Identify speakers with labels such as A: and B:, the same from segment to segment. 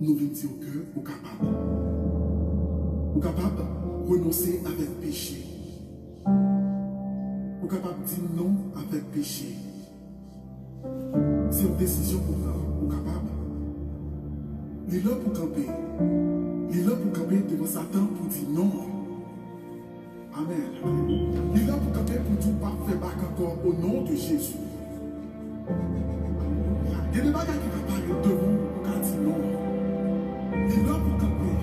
A: nous venons dire que vous êtes capable. Vous êtes capable de renoncer avec péché. Vous êtes capable de dire non avec péché. C'est une décision pour vous. Vous êtes capable. Il est là pour camper. Il est là pour camper devant Satan pour dire non. Amen. Il est là pour camper pour tout pas faire bac encore au nom de Jésus. Il y a des bagages qui apparaissent devant vous pour dire non. Il est là pour camper.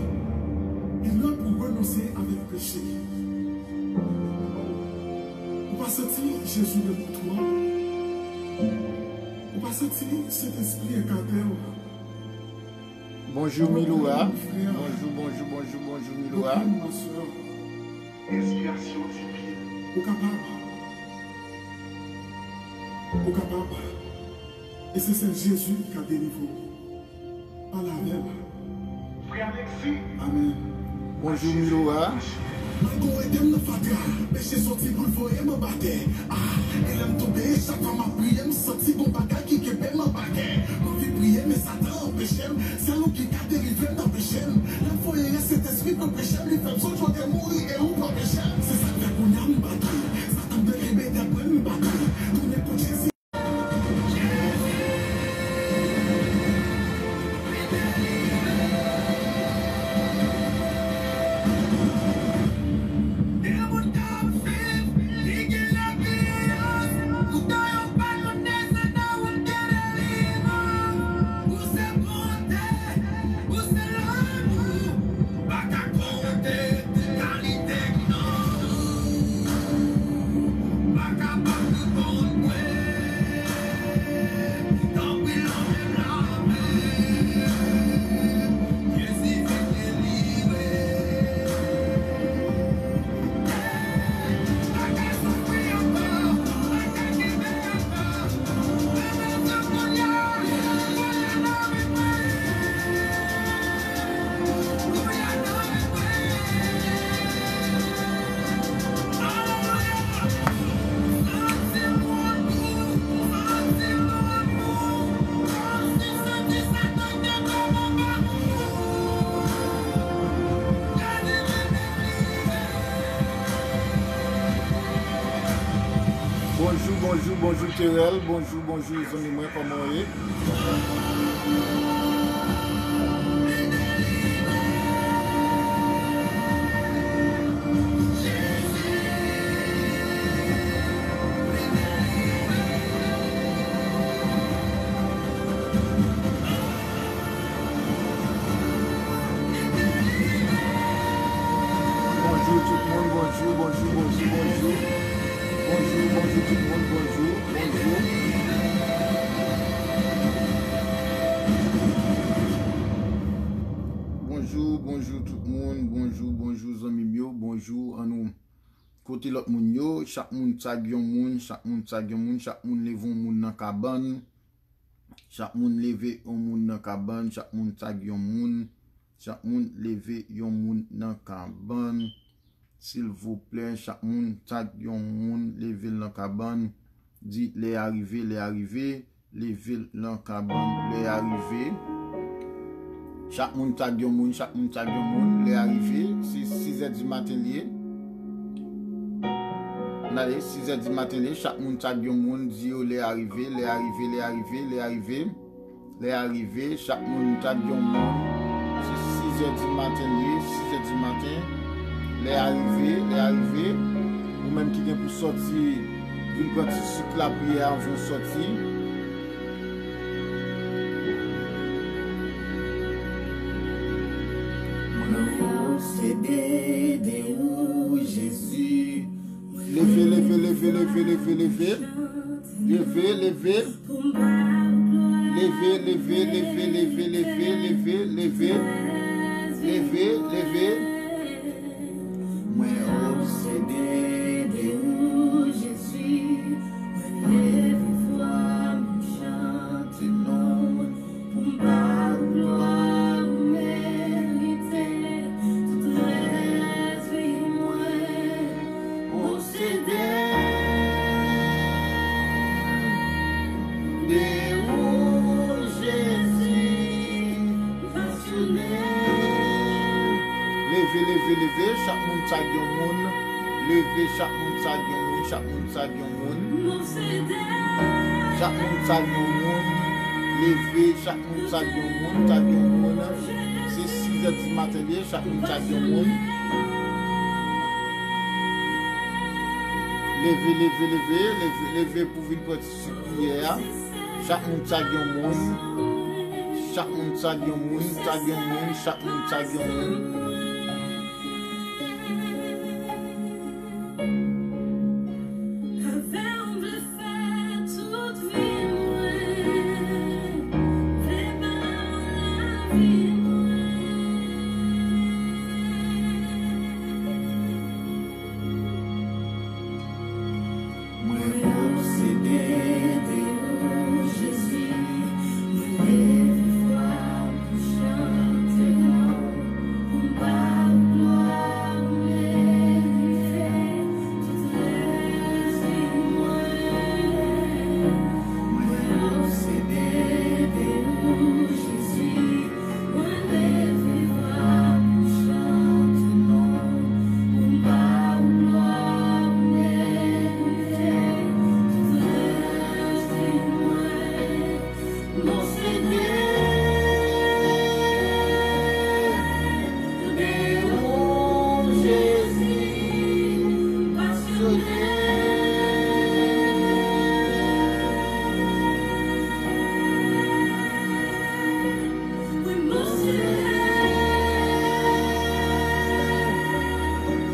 A: Il est là pour renoncer avec péché. Vous pas sentir Jésus devant toi. Vous pas sentir cet esprit incarné.
B: Bonjour Miloua. Bonjour Miloua.
A: Inspiration divine. Au capable. Au capable. Et c'est Jésus qui a délivré. Par la même. Frère Alexis. Amen.
B: Bonjour Miloua.
A: Mango et dem ne fatra, péché sorti pour le foyer me battait. Ah, elle aime tomber, chaque fois m'a prié, me senti bon bagage qui kebé me baguette. M'a vie prier, mais Satan empêche, c'est nous qui a dérivé dans péché. Le foyer, cet esprit dans péché, les femmes sont jointes de mourir et on pas péché. C'est ça que fait qu'on a une bataille, Satan de rébé d'après une bataille. Tout n'est pas Jésus.
B: Bonjour Terrell, bonjour les amis, moi, comment vous allez? Bonjour tout le monde, bonjour tout le monde, bonjour. Bonjour tout le monde, bonjour amis mio, bonjour à nous. Côté l'autre moun yo, chaque moun tag yon moun, chaque moun leve moun nan cabane. Chaque moun leve yon moun nan cabane, chaque moun tag yon moun, chaque moun leve yon moun nan cabane. S'il vous plaît, chaque moun tag yon moun, leve nan cabane. Dit les arrivés, leve nan cabane, les arrivés. Chaque moun tag yon moun, les arrivés. C'est 6h du matin lié. Allez, 6h du matin lié, chaque moun tag yon moun, dit les arrivés. Chaque moun tag yon moun. C'est 6h du matin lié, 6h du matin. Les arrivés, ou même qui vient pour sortir, vu quand tu sucres la prière vont sortir.
A: Mon CD de où Jésus.
B: Levez.
A: Moi obsédé de où Jésus, lève toi, me chante non, pour ma gloire méritée, toute reste moi obsédé de où Jésus,
B: levé, chaque monde ça yon moun. Levé, chaque monde ça yon moun, chaque monde ça yon moun. Chaque monde ça yon moun. Levé, chaque monde ça yon moun, ça yon moun. C'est 6h du matin, chaque monde ça yon moun. Levé pour venir participer hier. Chaque monde ça yon moun. Chaque monde ça yon moun, ça yon moun, chaque monde ça yon moun.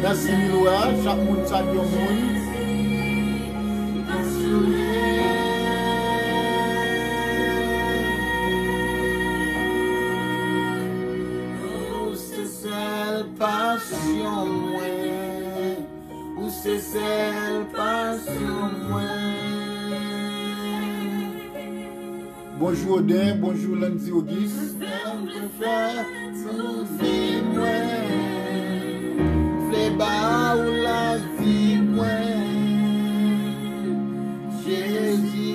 B: Merci Miloua, chaque monde ça yon moun. C'est celle passion moins. Ou c'est celle passion moins. Bonjour Odin, bonjour Lundi Auguste. Ba ou la vie moins Jésus.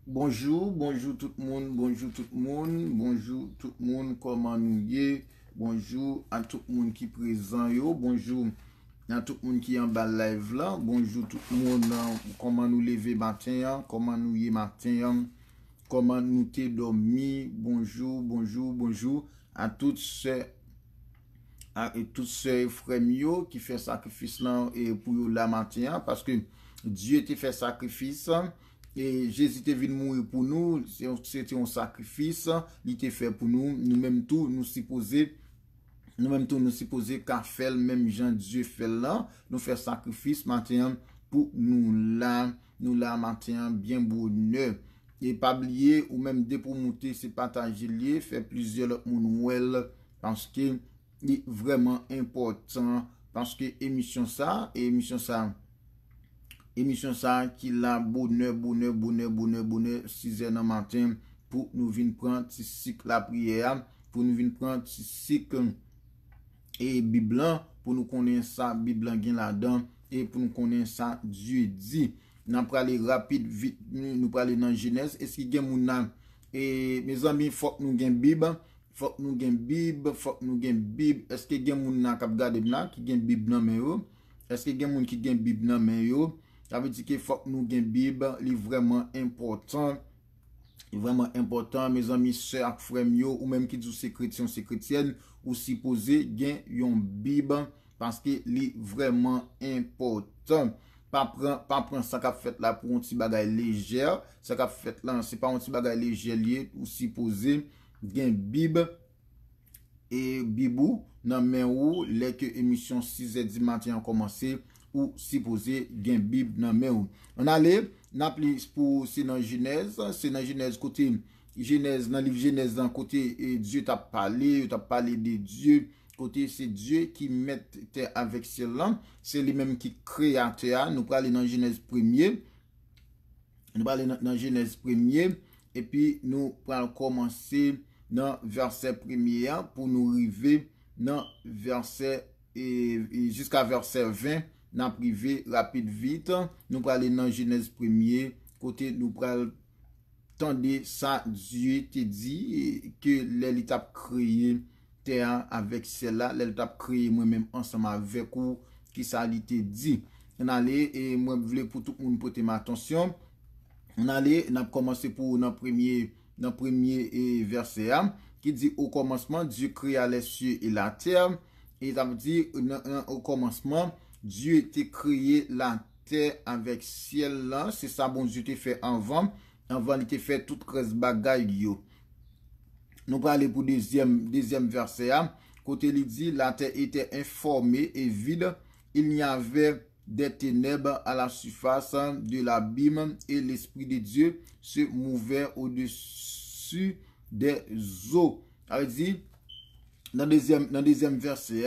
B: Bonjour, bonjour tout le monde, bonjour tout le monde, bonjour tout le monde, comment nous y est, bonjour à tout le monde qui est présent, yo, bonjour à tout le monde qui est en bas live là, bonjour tout le monde, comment nous lever matin, comment nous y est matin, comment nous t'es dormi, bonjour, bonjour, bonjour à toutes ces frères mio qui fait sacrifice là et pour la matin, parce que Dieu t'a fait sacrifice. et Jésus te venu mourir pour nous, c'était un sacrifice, il était fait pour nous, nous-mêmes tout, nous supposons qu'à faire même Jean Dieu fait là, nous faire sacrifice maintenant pour nous là maintenant bien bonheur. Et pas oublier ou même dès pour monter c'est partager lié, faire plusieurs monde parce que c'est vraiment important parce que émission ça qui la bonheur 6h du matin pour nous venir prendre ce cycle la prière, pour nous venir prendre ce cycle et Bible pour nous connaître ça Bible gen là-dedans et pour nous connaître ça Dieu dit. Nous parler rapide vite nous parler dans Genèse est-ce qu'il y a moun et mes amis faut que nous gen Bible est-ce que y a moun nan k'ap gade là qui gen Bible nan men yo est-ce que y a moun qui gen Bible nan men yo ça veut dire que faut que nous gen Bible li vraiment important mes amis sœurs frères yo ou même qui dit c'est chrétien c'est chrétienne ou supposé gen yon Bible parce que li vraiment important pas prendre ça qu'a fait là pour un petit bagage légère ça qu'a fait là c'est pas un petit bagage léger lié ou supposé gen Bible et bibou nan men ou les que émission 6h du matin a commencé ou supposé gen Bible nan men ou on allait n'a plus pour c'est dans Genèse côté Genèse dans livre Genèse dans côté et Dieu t'a parlé de Dieu côté c'est Dieu qui mettait avec cela c'est lui même qui créateur nous parler dans Genèse 1er et puis nous allons commencer dans verset 1er pour nous arriver dans verset et jusqu'à verset 20 n'a privé rapide vite nous parler dans Genèse 1er côté nous parler tendez ça Dieu te dit que l'étape créé terre avec celle-là l'étape créé moi-même ensemble avec vous qui ça lui te dit on allait et moi voulais pour tout le monde porter ma attention on allait n'a commencé pour dans premier verset qui dit au commencement Dieu créa les cieux et la terre et ça veut dire au commencement Dieu t'a créé la terre avec ciel là c'est ça bon Dieu t'a fait avant il t'a fait toute 13 bagaille yo. Nous parler pour deuxième verset côté il dit la terre était informée et vide il n'y avait des ténèbres à la surface de l'abîme et l'esprit de Dieu se mouvait au-dessus des eaux. Ça veut dire dans deuxième verset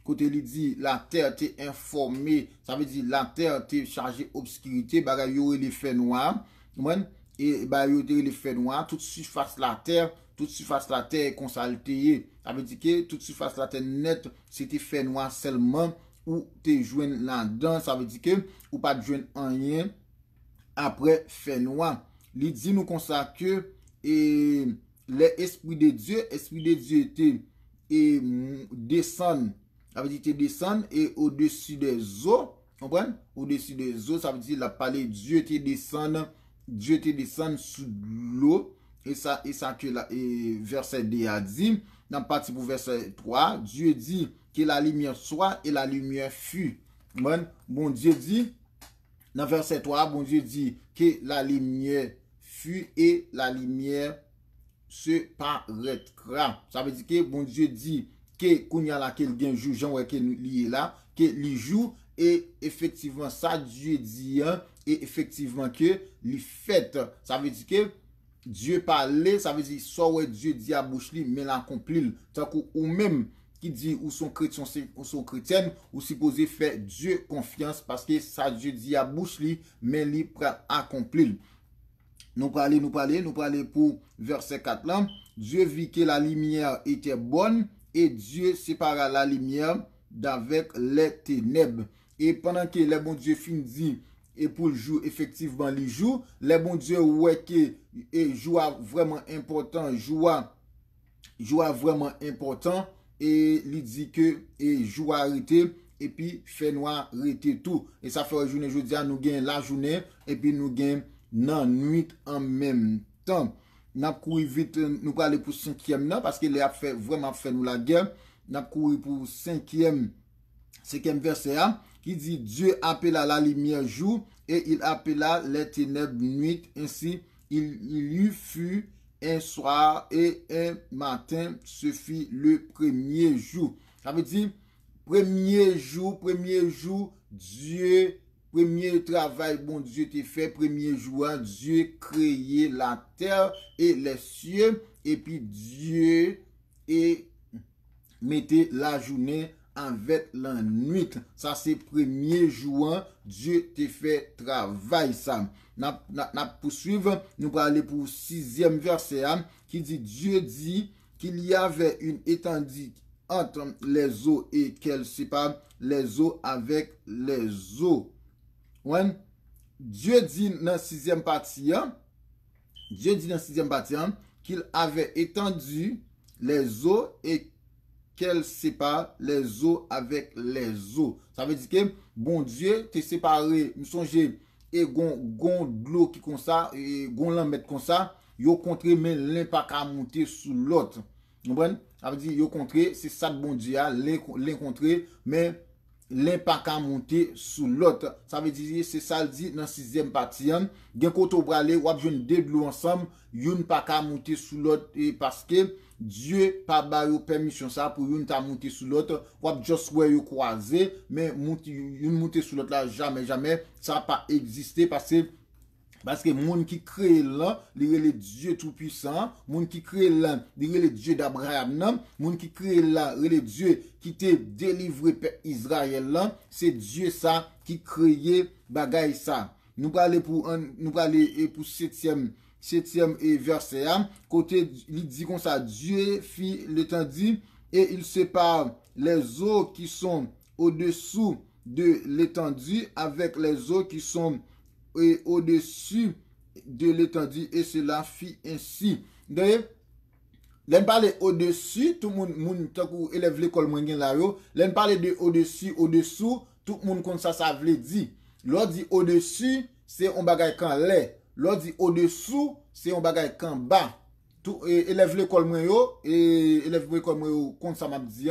B: côté il dit la terre était informée ça veut dire la terre était chargée obscurité bagay yo les fait noir et bagay yo les fait noir toute surface la terre est consaltée ça veut dire que toute surface la terre net c'était fait noir seulement ou te joindre là-dedans ça veut dire que ou pas joindre rien après fait noir il dit nous comme ça que et l'esprit de Dieu était et descend ça veut dire te descend et au-dessus des eaux comprenez au-dessus des eaux ça veut dire la parler Dieu te descend sous l'eau et ça que la verset 2 a dit dans partie pour verset 3 Dieu dit que la lumière soit et la lumière fut bon Dieu dit dans verset 3 bon Dieu dit que la lumière fut et la lumière se paraîtra ça veut dire que bon Dieu dit que kounya la quel gen jour Jean ouais que lié là que li jour et effectivement ça Dieu dit et effectivement que li fait ça veut dire que Dieu parlait ça veut dire soit ouais Dieu dit à bouche li mais l'accomplit tant ou même qui dit ou sont chrétiens ou sont chrétiennes ou supposé faire Dieu confiance parce que ça Dieu dit à bouche li mais li prend accomplir nous parler pour verset 4 là Dieu vit que la lumière était bonne et Dieu sépara la lumière d'avec les ténèbres et pendant que les bon Dieu fin dit et pour le jour effectivement les jours les bon Dieu ouais que et joie vraiment important et il dit que et jour arrêté et puis fait noir arrêté tout et ça fait journée jeudi nous gagne la journée et puis nous gagne nan nuit en même temps n'a couru vite nous parler pour 5e là parce que les a fait vraiment fait nous la guerre n'a couru pour 5e verset qui dit Dieu appela la lumière jour et il appela les ténèbres nuit. Ainsi, il y fut un soir et un matin, ce fut le premier jour. Ça veut dire, premier jour, Dieu, premier travail, bon Dieu t'a fait, premier jour, Dieu créé la terre et les cieux, et puis Dieu mettait la journée avec la nuit. Ça c'est premier jour, Dieu t'a fait travail ça. N'a poursuivre, nous allons aller pour 6e verset qui dit Dieu dit qu'il y avait une étendue entre les eaux et qu'elle sépare les eaux avec les eaux. Ouais. Dieu dit dans 6e partie, qu'il avait étendu les eaux et qu'elle sépare les eaux avec les eaux. Ça veut dire que bon Dieu t'a séparé, nous songez et gon de l'eau qui comme ça et gon l'en comme ça, yo contre mais l'un pas qu'à monter sous l'autre. Vous comprenez? Ça veut dire yo contre, c'est ça de bon Dieu, l'un contre mais l'un pas qu'à monter sous l'autre. Ça veut dire c'est ça le dit dans 6e partie. Gen koto brale ou joindre deux de l'eau ensemble, yon pas qu'à monter sous l'autre et parce que Dieu pas ba yo permission ça pour yon ta monter sous l'autre, ou just where yo croiser, mais monter sous l'autre là jamais ça pas exister parce que moun qui crée là, il est le Dieu tout puissant, moun qui crée là, il est le Dieu d'Abraham, moun qui crée là, il est le Dieu qui t'a délivré par Israël là, c'est Dieu ça qui créé bagay ça. Nous allons pour 7e verset, côté il dit comme ça, Dieu fit l'étendue et il sépare les eaux qui sont au-dessous de l'étendue avec les eaux qui sont au-dessus de l'étendue et cela fit ainsi. D'ailleurs, l'on parle au-dessus, tout le monde qui élève l'école moyenne là, l'on parle de au-dessus, au-dessous, tout le monde comme ça veut dire. L'on dit au-dessus, c'est un bagay quand l'air. L'on dit au-dessous, c'est un bagay quand bas. Tout élève l'école moyenne et élève l'école moyenne comme ça m'a dit.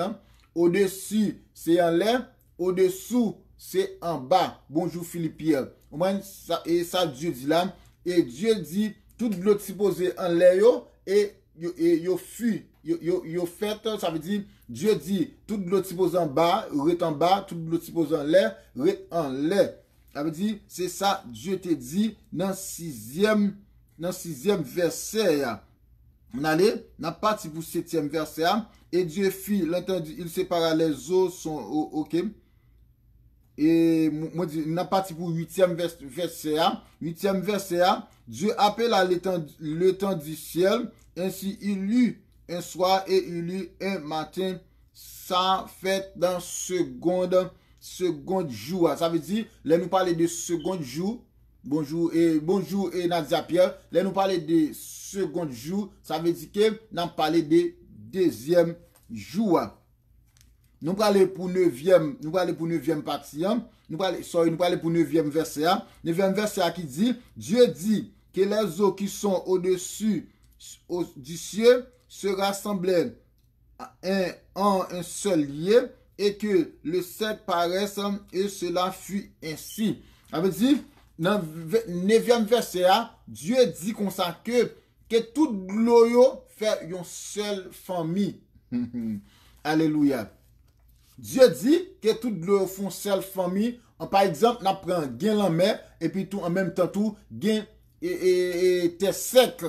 B: Au-dessus, c'est en l'air, au-dessous, c'est en bas. Bonjour Philippe Pierre. Et ça Dieu dit là. Et Dieu dit, tout l'eau supposé en l'air et yo fut, yo fait, ça veut dire, Dieu dit, tout l'eau supposé en bas, reste en bas, tout l'eau supposé en l'air, reste en l'air. Ça veut dire, c'est ça, Dieu te dit dans 6e verset. On allait, n'a parti pour 7e verset. Et Dieu fit, l'entendu, il sépara les eaux, sont ok. Et moi, n'a parti pour 8e verset. 8e verset, Dieu appela le temps du ciel. Ainsi, il eut un soir et il eut un matin. Ça fait dans seconde jour. Ça veut dire, là nous parler de seconde jour. Bonjour et Nadia Pierre. Là nous parler de seconde jour. Ça veut dire que nous parlé de deuxième jour. Nous parlons pour 9e partie. Nous parlons pour 9e verset. 9e verset qui dit, Dieu dit que les eaux qui sont au-dessus du ciel se rassemblent en un seul lieu et que le cercle paraisse et cela fut ainsi. Ça veut dire, dans le 9e verset, Dieu dit comme ça que toute l'eau fait une seule famille. Alléluia. Dieu dit que toute l'eau font seule famille. Par exemple, on prend gain la mer et puis tout en même temps tout gain et terre sec.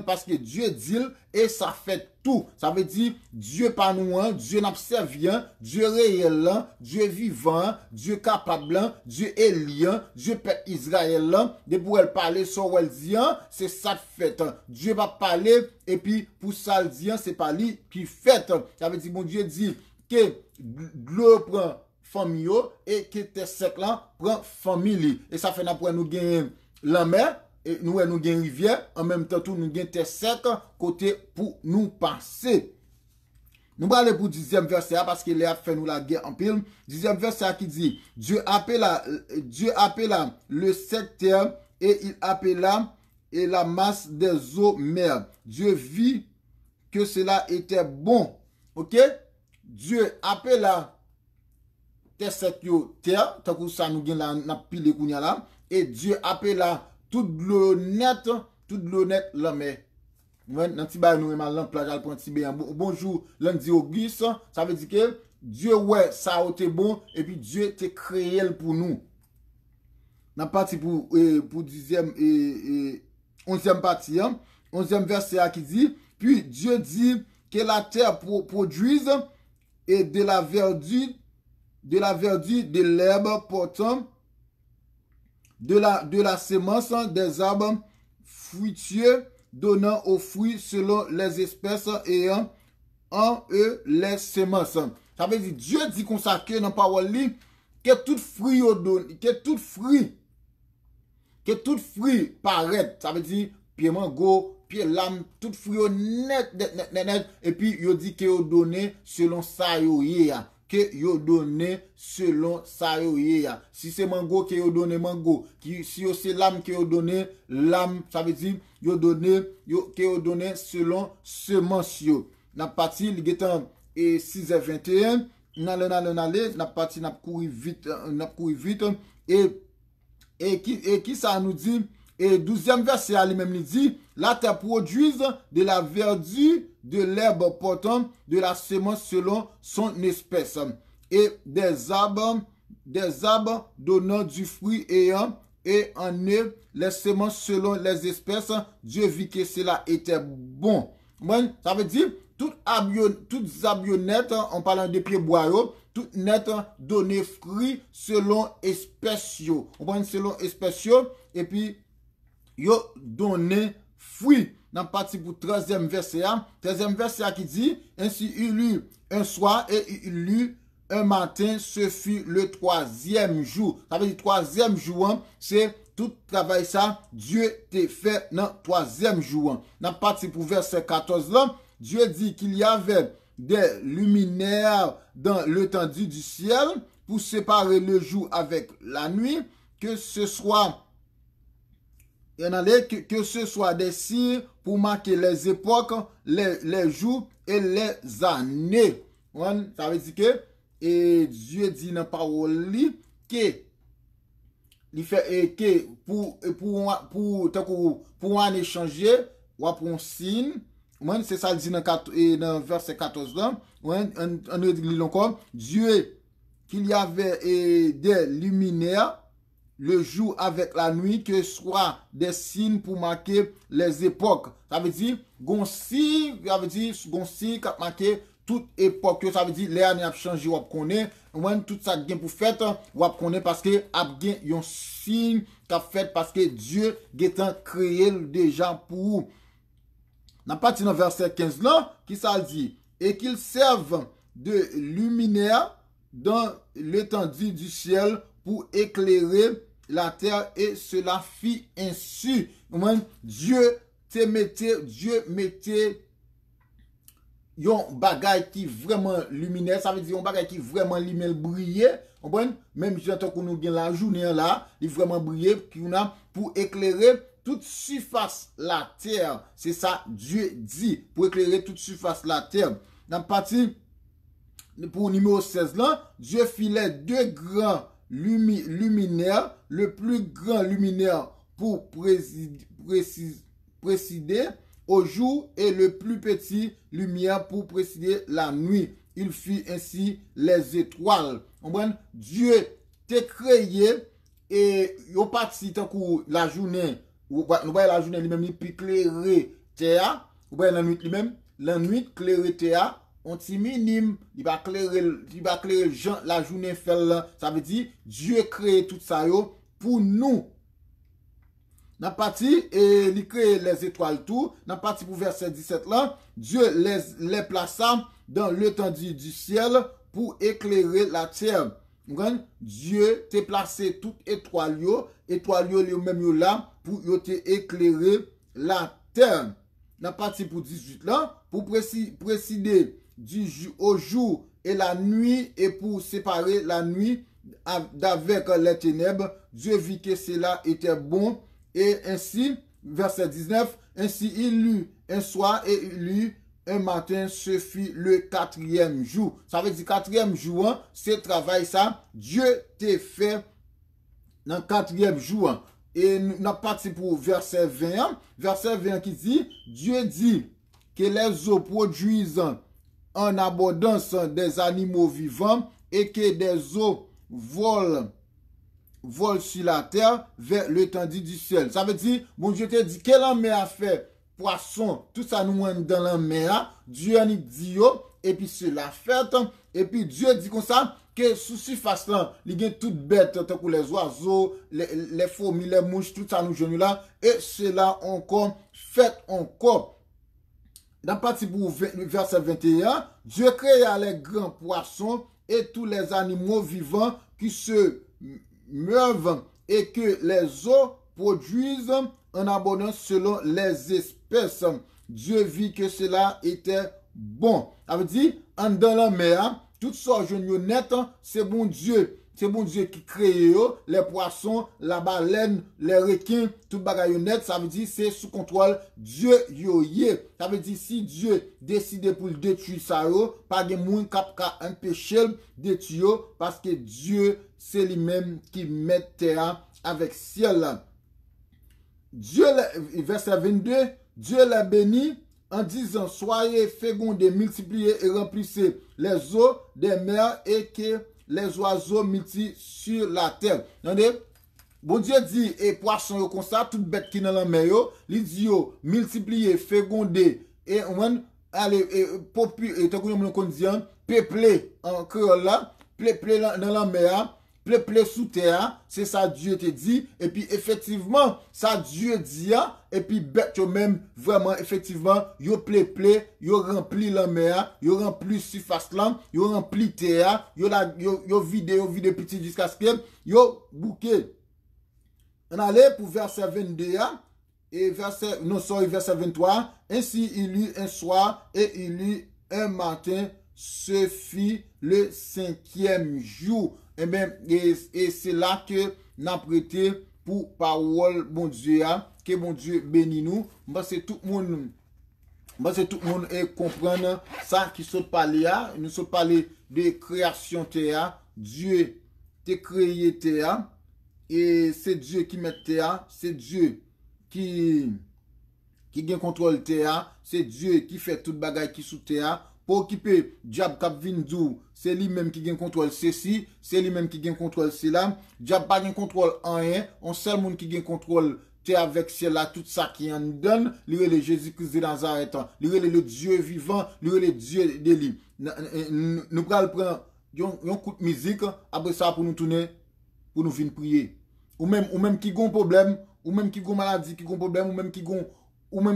B: Parce que Dieu dit et ça fait tout. Ça veut dire Dieu pas nous, Dieu n'a servi, Dieu réel, Dieu vivant, Dieu capable, Dieu élien, Dieu père Israël. De pour elle parler sur elle dit, c'est ça fait. Dieu va parler et puis pour ça le dit, c'est pas lui qui fait. Ça veut dire mon Dieu dit que l'eau prend famille et que terre sec là prend famille. Et ça fait après nous gagner la mer. Et nous avons une rivière, en même temps, nous avons terre sec côté pour nous passer. Nous allons aller pour 10e verset parce qu'il a fait nous la guerre en pile. 10e verset qui dit, Dieu appela le secteur et il appela et la masse des eaux mer. Dieu vit que cela était bon. Ok? Dieu appela te set yo terre, tant que ça nous gen la n'a pile kounya là, et Dieu appelle là toute l'eau net la mer. Dans ti ba nous mal plage al prend ti bien. Bonjour, lundi Auguste, ça veut dire que Dieu ouais ça a été bon et puis Dieu t'a créé pour nous. N'a parti pour 10e et 11e partie, 11e verset qui dit, puis Dieu dit que la terre produise et de la verdure, de l'herbe portant, de la semence des arbres fruitieux, donnant aux fruits selon les espèces ayant en eux les semences. Ça veut dire, Dieu dit qu'on s'accueille dans la parole, que tout fruit paraît. Ça veut dire, pied mango, pied lame, tout fruit net, et puis, il dit que yo donné selon ça yo ya. Que yo donné selon ça yo ya. Si c'est mango, que yo donné mango. Si c'est lame, que yo donné lame. Ça veut dire, que yo donné selon semence yo. N'a parti, il est et 6h21. N'a parti, n'a couru vite, et qui ça nous dit, et 12e verset à lui-même il dit, la terre produise de la verdure, de l'herbe portant, de la semence selon son espèce, et des arbres donnant du fruit ayant, et en eux les semences selon les espèces. Dieu vit que cela était bon. Ça veut dire, toutes abionnettes, en parlant de pieds boyaux, tout net donné fruit selon espèce. On prend selon espèce et puis yo donné fruit. Dans partie pour 13e verset, 13e verset qui dit, ainsi il eut un soir et il eut un matin, ce fut le 3e jour. Ça veut dire 3e jour, c'est tout travail ça, Dieu t'a fait dans 3e jour. Dans partie pour verset 14 là, Dieu dit qu'il y avait des luminaires dans l'étendue du ciel pour séparer le jour avec la nuit, que ce soit des signes pour marquer les époques, les jours et les années. Ça veut dire que et Dieu dit dans la parole que il fait que pour en échanger ou pour un signe. C'est ça dit dans verset 14 là. On dit encore, Dieu qu'il y avait des luminaires le jour avec la nuit, que soit des signes pour marquer les époques. Ça veut dire gonsi, ça veut dire gonsi qui marqué toute époque. Ça veut dire les années a changé, ou connaît. Tout ça gain pour fait, ou connaît parce que a gain un signe qu'a fait parce que Dieu a créé déjà pour. Dans partie dans verset 15 là, qui ça dit, et qu'ils servent de luminaire dans l'étendue du ciel pour éclairer la terre, et cela fit ainsi. Dieu mettait yon bagay qui vraiment luminaire, ça veut dire yon bagay qui vraiment lumière briller, même quand on nous gagne la journée là, il vraiment briller pour éclairer toute surface la terre. C'est ça Dieu dit, pour éclairer toute surface la terre. Dans partie pour numéro 16 là, Dieu filait deux grands luminaires, le plus grand luminaire pour présider au jour et le plus petit lumière pour présider la nuit. Il fit ainsi les étoiles. Dieu t'a créé et yo parti tant que la journée, nous voyons la journée lui-même il peut éclairer terre, ou bien la nuit lui-même, la nuit éclairer terre. On ti minime, il va éclairer la journée fait là. Ça veut dire Dieu crée tout ça yo pour nous. Dans partie et il crée les étoiles tout. Dans partie pour verset 17 là, Dieu les plaça dans l'étendue du ciel pour éclairer la terre. Dieu t'a placé toute étoile yo même yo là pour yo te éclairer la terre. Dans partie pour 18 là, pour présider au jour et la nuit, et pour séparer la nuit d'avec les ténèbres, Dieu vit que cela était bon, et ainsi, verset 19, ainsi il eut un soir et il eut un matin se fit le 4e jour. Ça veut dire 4e jour, hein, c'est travail ça. Dieu t'a fait dans le 4e jour. Et nous avons parti pour verset 20. Verset 20 qui dit, Dieu dit que les eaux produisent en abondance des animaux vivants et que des eaux volent sur la terre vers l'étendue du ciel. Ça veut dire, bon Dieu te dit, quelle en mer a fait poisson, tout ça nous dans la mer, Dieu en dit yo, et puis c'est la fête, et puis Dieu dit comme ça, que sous surface là, il y a toutes bêtes, tant que les oiseaux, les fourmis, les mouches, tout ça nous genoux là, et cela encore, fait encore. Dans la partie pour verset 21, Dieu créa les grands poissons et tous les animaux vivants qui se meuvent et que les eaux produisent en abondance selon les espèces. Dieu vit que cela était bon. Ça veut dire, en dans la mer, tout ça, je net, c'est bon Dieu. C'est bon Dieu qui crée les poissons, la baleine, les requins, tout bagaille net. Ça veut dire c'est sous contrôle Dieu yoye. Ça veut dire si Dieu décide pour détruire ça, pas de monde qui a empêché détruire parce que Dieu c'est lui-même qui met terre avec ciel. Dieu, verset 22, Dieu l'a béni en disant, soyez fécondés, multipliez et remplissez les eaux des mers et que les oiseaux multiplient sur la terre. Entendez? Bon Dieu dit, et poisson comme ça, toute bête qui dans la mer, il dit, multipliez, fécondez, et on allez, peuplez en créole là, peuplez dans la mer, peuplez sous terre, c'est ça Dieu te dit, et puis effectivement, ça Dieu dit, et puis bête même, vraiment, effectivement, yo peuplez, yo rempli la mer, yo rempli surface là, yo rempli terre, yo vide petit jusqu'à ce que, yo bouquet. On allait pour verset 22, et verset 23, ainsi il eut un soir, et il eut un matin, se fit le 5e jour. Et c'est là que nous avons prêté pour parole, bon Dieu, que bon Dieu bénit nous. C'est tout le monde et comprendre ça qui se parle là. Nous sommes parlé de création terre. Dieu t'a créé terre. Et c'est Dieu qui met terre. C'est Dieu qui gagne contrôle terre. C'est Dieu qui fait toute bagaille qui sous terre. Pour occuper diable cap vindou, c'est lui-même qui gagne contrôle ceci, c'est lui-même qui gagne contrôle cela. Diable pas gagne contrôle en rien, on seul monde qui gagne contrôle terre avec ciel là, tout ça qui en donne, lui le Jésus-Christ de Nazareth, lui le Dieu vivant, lui le Dieu de lui. Nous pral prendre un coup de musique après ça pour nous tourner pour nous venir prier. Ou même qui gon problème, ou même qui gon maladie, qui gon problème, ou même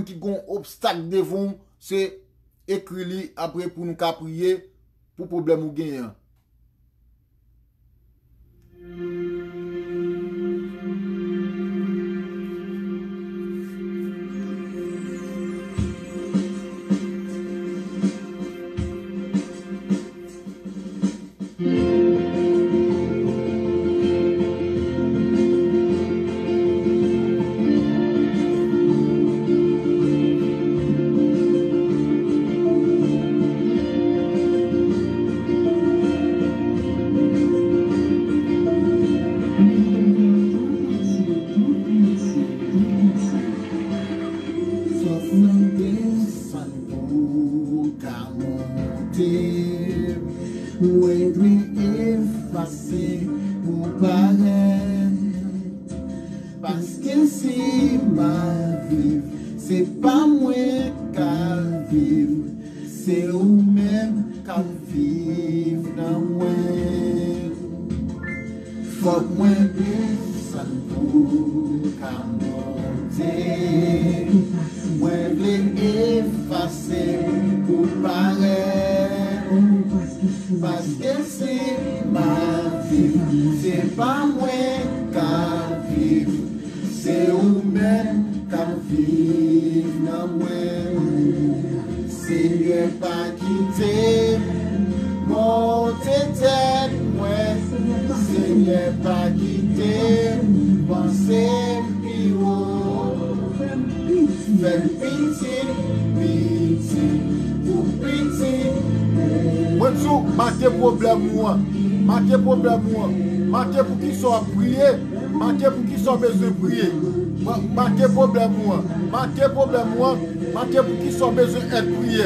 B: qui gon obstacle devant, c'est écrit après pour nous prier pour problème ou gain.
A: Parce que si ma vie, c'est pas moi qui vive, c'est vous-même qui vive dans moi. Faut que moi descendre pour monter, moi les effacer pour paraître. Parce que si ma vie, c'est pas moi qui vive, c'est vous-même qui vive dans moi. Seigneur, pas quitter mon tête, moi. Seigneur, pas quitter, penser plus haut. Fais pitié,
B: problème moi. Marquez problème moi. Marquez pour qui sont à prier. Marquez pour qui sont besoin de prier. Marquez problème moi. Marquez problème moi. Marquez pour qui sont besoin d'être prié.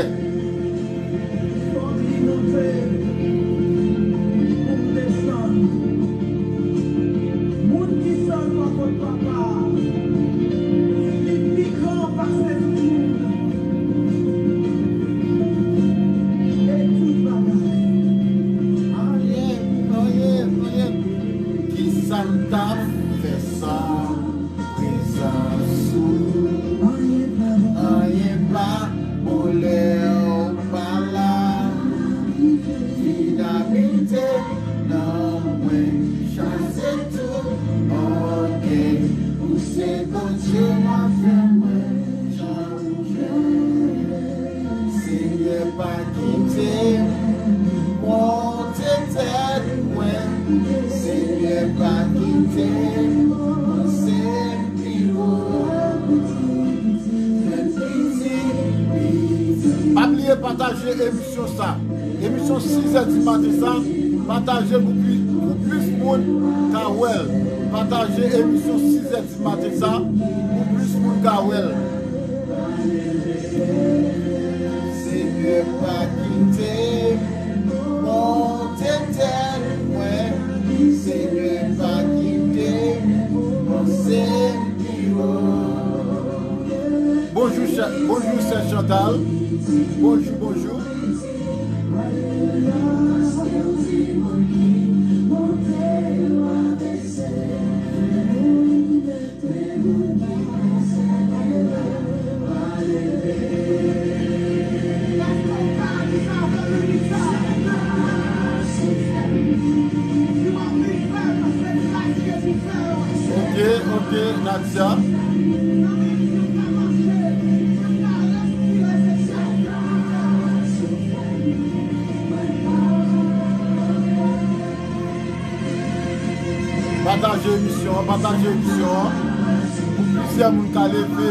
B: Partagez l'émission ça. Émission 6h du matin ça. Partagez pour plus de monde Kawel. Partagez l'émission 6h du matin ça. Pour plus de monde Kawel. Seigneur pas quitter mon témoin. Seigneur pas quitter mon Seigneur. Bonjour Sœur Chantal. Bonjour, bonjour. Ok, Nadia. Partagez l'émission. Pour plusieurs moun ka levé.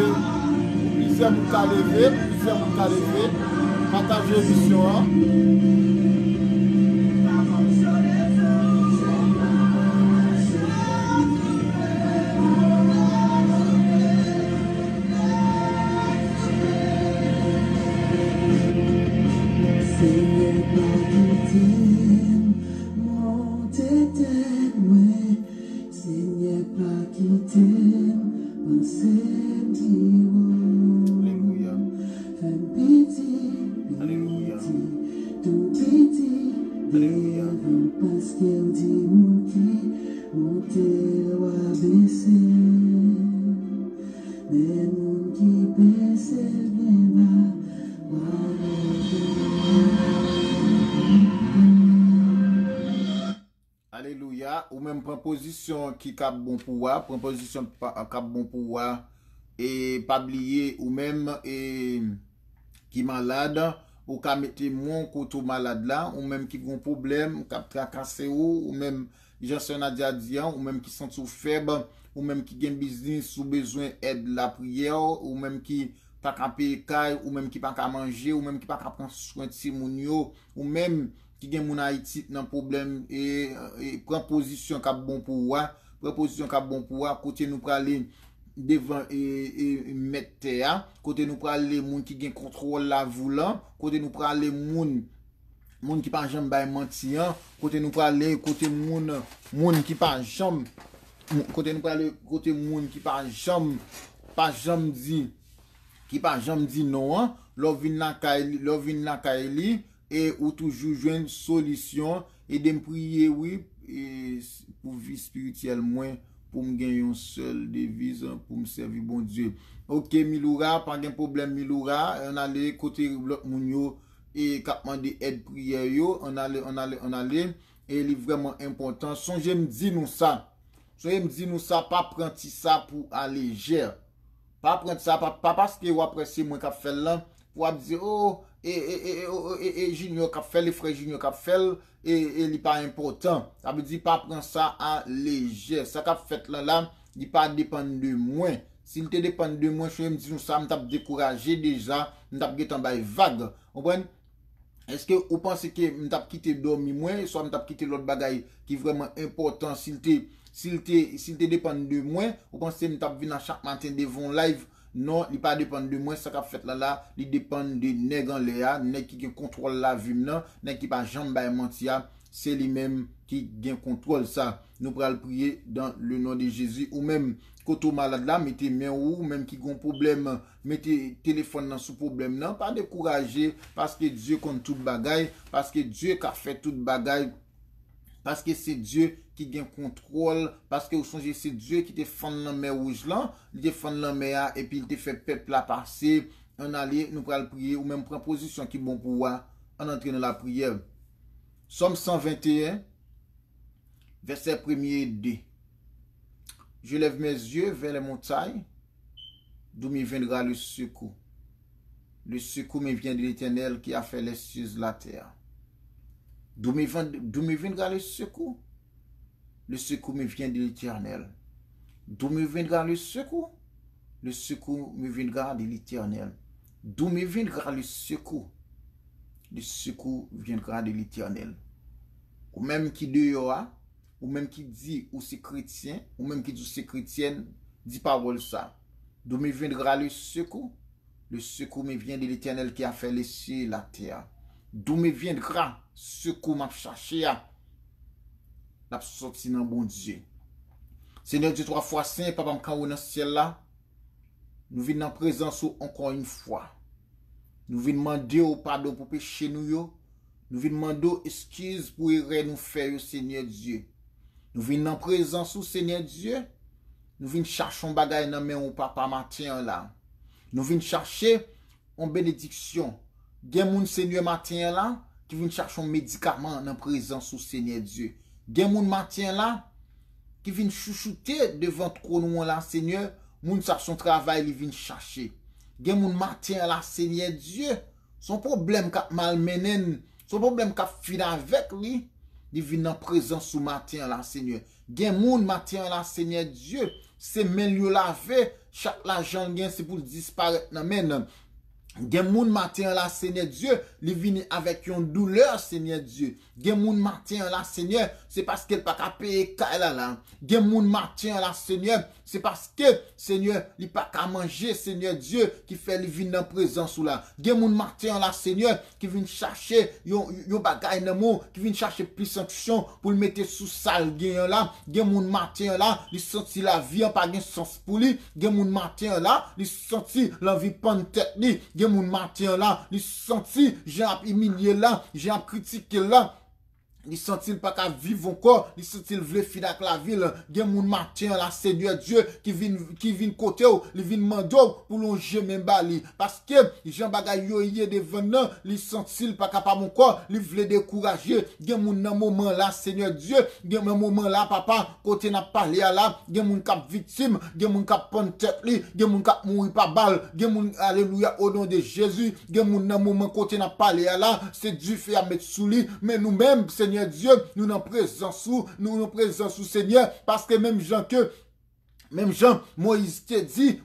B: Partagez l'émission. Alléluia, ou même proposition qui cap bon pouvoir, proposition cap bon pouvoir et pas oublier ou même qui malade ou ka mette mon côté malade là ou même qui gon problème cap tracasser ou même Jean Nadia Dian ou même qui sont sous faible ou même qui gagne business ou besoin aide la prière ou même qui pas ka payer caille ou même qui pas ka manger ou même qui pas ka prendre soin de si moun yo ou même qui gen moun Haïti nan problème et prend position cap bon pouvoir côté nous praler devant et mettre terre côté nous praler moun qui gen contrôle la voulant côté nous praler moun qui pas jambe bay mentir côté nous praler côté moun qui pas jambe côté nous praler côté moun qui pas jambe dit non l'on vinn la kaili et ou toujours jouer une solution et de me prier oui et pour vie spirituelle moins pour me gagner une seule devise pour me servir bon Dieu. OK Miloura, pas de problème Miloura, on allait côté l'autre moun yo et cap demander aide prière yo, on allait et il est vraiment important. Songez me dire nous ça. Pas prendre ça pour aller légère. Pas prendre ça pas parce que ou après c'est moi qui fait là pour dire oh et Junior qui fait les frères Junior qui fait et il pas important. Ça veut dire pas prendre ça à léger. Ça qu'a fait là, il pas dépendre de moi. S'il te dépend de moi, je me dis ça me t'a découragé déjà, me t'a en vague. Comprenez? est-ce que vous pensez que m't'a quitté dormir moins, soit m't'a quitté l'autre bagaille qui est vraiment important s'il te dépend de moi, vous pensez m't'a venir chaque matin devant live? Non, il pas dépend de moi, ça qu'a fait là, il dépend de nèg en l'air, nèg qui contrôle la vie nan, nèg qui pas jambe bay mentia, c'est lui-même qui gagne contrôle ça. Nous pral prier dans le nom de Jésus ou même quand on malade là, mettez main ou même qui gon problème, mettez téléphone dans sous problème non, pas décourager parce que Dieu compte toute bagaille, parce que Dieu qui a fait toute bagaille. Parce que c'est Dieu qui gagne contrôle. Parce que vous songez, c'est Dieu qui te fend dans la mer rouge là. Il te fend dans la mer et puis il te fait peuple là passer. On allait, nous prenons prier ou même prendre position qui est bon pour vous. On entre dans la prière. Somme 121, verset 1er et 2. Je lève mes yeux vers les montagnes, d'où me viendra le secours. Le secours me vient de l'Éternel qui a fait les cieux de la terre. D'où me viendra le secours? Le secours me vient de l'Éternel. D'où me viendra le secours? Le secours me viendra de l'Éternel. D'où me viendra le secours? Le secours viendra de l'Éternel. Ou même qui dehors, ou même qui dit ou c'est chrétien, ou même qui dit c'est chrétienne, dit parole ça. D'où me viendra le secours? Le secours me vient de l'Éternel qui a fait les cieux et la terre. D'où me viendra secours m'a cherché à la sorti dans bon Dieu. Seigneur Dieu 3 fois saint, papa m'kan dans le ciel là. Nous venons en présence encore une fois. Nous venons demander au pardon pour péché nous yo. Nous venons demander excuse pour erreur nous faire Seigneur Dieu. Nous venons en présence au Seigneur Dieu. Nous venons chercher un bagage dans main au papa matin là. Nous venons chercher une bénédiction. Gen moun Seigneur matin là qui vient chercher un médicament dans présence au Seigneur Dieu. Gen moun matin là qui vient chouchouter devant trône là Seigneur, moun sa son travail il vient chercher. Gen moun matin là Seigneur Dieu, son problème qu'a malmenen, son problème qu'a fin avec lui, il vient en présence au matin là Seigneur. Gen moun matin là Seigneur Dieu, c'est men yo lavé, chaque l'argent gen c'est pour disparaître nan men. Gen moun matin là Seigneur Dieu, li vini avec une douleur Seigneur Dieu. Gen moun matin là Seigneur, c'est parce qu'elle pas ka payer kaya là. Gen moun matin là Seigneur, c'est parce que Seigneur, li pas ka manger Seigneur Dieu qui fait li vini dans présence ou là. Gen moun matin là Seigneur qui vient chercher yon bagay nan mou, qui vient chercher plus sanction pour le mettre sous sale gen là. Gen moun matin là, li senti la vie en pas gen sens pour lui. Gen moun matin là, li senti l'envie pendre tête li. Gen moun matin là, li senti j'ai humilié là, j'ai critiqué là. Il senti pas qu'à vivre encore, il senti le vle fi dak la ville, gen moun matin la Seigneur Dieu qui vient côté ou, il vient mando pour longer même bali parce que Jean bagay yo yé devant nan, il senti pas capable encore, il vle décourager, gen moun nan moment là Seigneur Dieu, gen nan moment là papa, côté n'a parlé là, gen moun k'ap victime, gen moun k'ap pon tête li, gen moun k'ap mourir par balle, gen moun alléluia au nom de Jésus, gen moun nan moment côté n'a parlé là, c'est Dieu fait à mettre sous lui, mais nous-mêmes Seigneur Dieu, nous n'en présence sous Seigneur, parce que même Jean, Moïse te dit,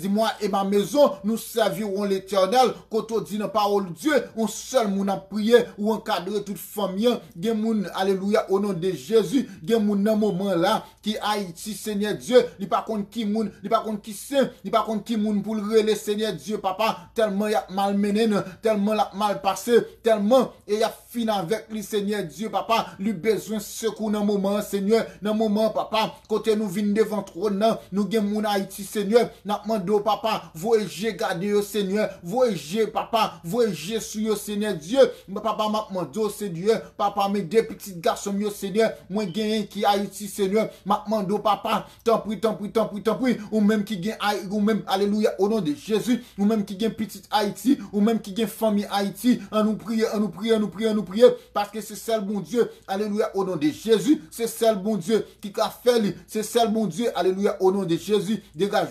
B: moi et ma maison, nous servirons l'Éternel. Quand on dit dans la parole de Dieu, on seul moun a prié ou encadrer toute famille. Gen moun, alléluia, au nom de Jésus. Gen moun nan moment là, qui Haïti, Seigneur Dieu, li pas contre qui moun, li pas contre qui c'est, li pas contre qui moun pour le relais, Seigneur Dieu, papa, tellement y a mal mené, tellement y a mal passé, tellement, et y a fin avec lui, Seigneur Dieu, papa, lui besoin secours dans moment, Seigneur, dans moment, papa, côté nous vinn devant trône, nous gen moun Haïti Seigneur, n'a mando papa, voyez garder yo Seigneur, voyez papa, voyez sur yo Seigneur Dieu, papa m'a mando Seigneur, papa mes deux petits garçons yo Seigneur, moi gen qui Haïti Seigneur, m'a mando papa, tant prie, ou même qui gen ou même alléluia au nom de Jésus, ou même qui gen petite Haïti, ou même qui gen famille Haïti, on nous prie, parce que c'est seul bon Dieu, alléluia au nom de Jésus, c'est seul bon Dieu qui a fait, c'est seul bon Dieu, alléluia au nom de Jésus, dégage.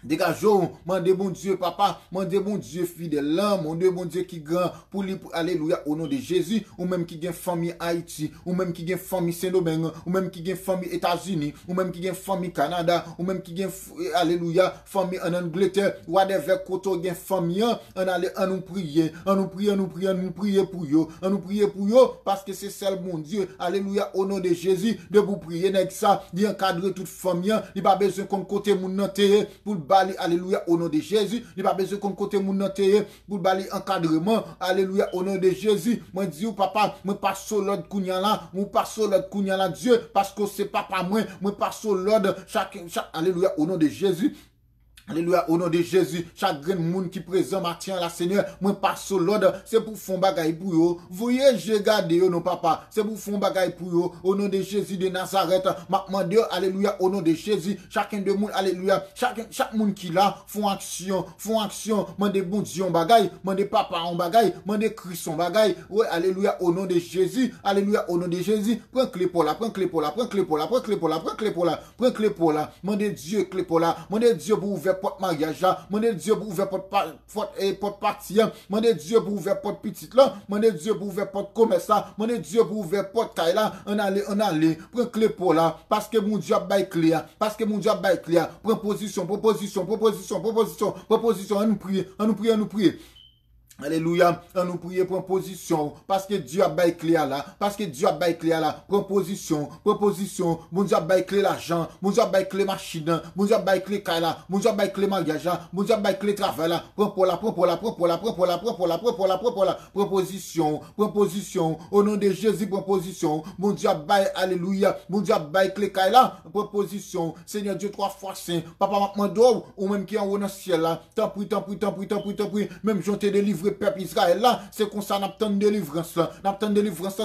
B: Dégageons, mon Dieu, bon Dieu, papa, mon Dieu, bon Dieu, fidèle, là, mon Dieu, bon Dieu, qui grand, pour lui, alléluia, au nom de Jésus, ou même qui gagne famille Haïti, ou même qui gagne famille Saint-Domingue, ou même qui gagne famille États-Unis, ou même qui gagne famille Canada, ou même qui gagne, alléluia, famille en Angleterre, whatever, koto gagne famille, on allait, on nous prier, on nous prier, on nous prier, on nous prier pour yo, on nous prier pour yo, parce que c'est celle, mon Dieu, alléluia, au nom de Jésus, de vous prier, avec ça, d'y encadrer toute famille, il n'y a pas besoin qu'on côté mon noté, pour bali, alléluia, au nom de Jésus. Il n'y a pas besoin qu'on côté mon noté pour bali encadrement, alléluia, au nom de Jésus. Moi, dis papa, moi pas sur l'ordre kounya là, moi pas sur l'ordre kounya là, Dieu, parce que c'est papa moi pas sur l'ordre, chaque, alléluia, au nom de Jésus. Alléluia, au nom de Jésus, chaque grand monde qui présent matin la Seigneur, moi passe sur l'ordre, c'est pour fond bagaille pour yo. Voyez, j'ai gardé yo non papa, c'est pour fond bagaille pour yo. Au nom de Jésus de Nazareth, m'a demandé, alléluia, au nom de Jésus, chacun de monde, alléluia, chaque monde qui là, font action, mande bon Dieu en bagaille, mande papa en bagaille, mande Christ en bagaille. Ouais, alléluia, au nom de Jésus, alléluia, au nom de Jésus, prends clé pour là, prends clé pour là, prends clé pour là, prends clé pour là, prends clé pour là, prends clé pour là, mande Dieu clé pour là, mande Dieu pour ouvrir porte mariage là, demandez Dieu pour ouvrir porte partie, demandez Dieu pour ouvrir porte petite là, demandez Dieu pour ouvrir porte commerce là, demandez Dieu pour ouvrir porte caille là, on allait, prends clé pour là, parce que mon Dieu a bail clé, parce que mon Dieu a bail clé, proposition, on nous prie. Alléluia, on nous prie pour position, parce que Dieu a bail clé là, proposition, mon Dieu a bail clé l'argent, mon Dieu a bail clé machine, mon Dieu a bail clé caille là, mon Dieu a bail clé mariage, mon Dieu a bail clé travail là, prends pour la, proposition, au nom de Jésus, proposition, mon Dieu a bail, alléluia, mon Dieu a bail clé caille là, proposition, Seigneur Dieu 3 fois saint, papa m'a demandé, ou même qui est en haut dans le ciel là, tant prie, même je t'ai délivré peuple Israël là, c'est comme ça n'a pas de délivrance là,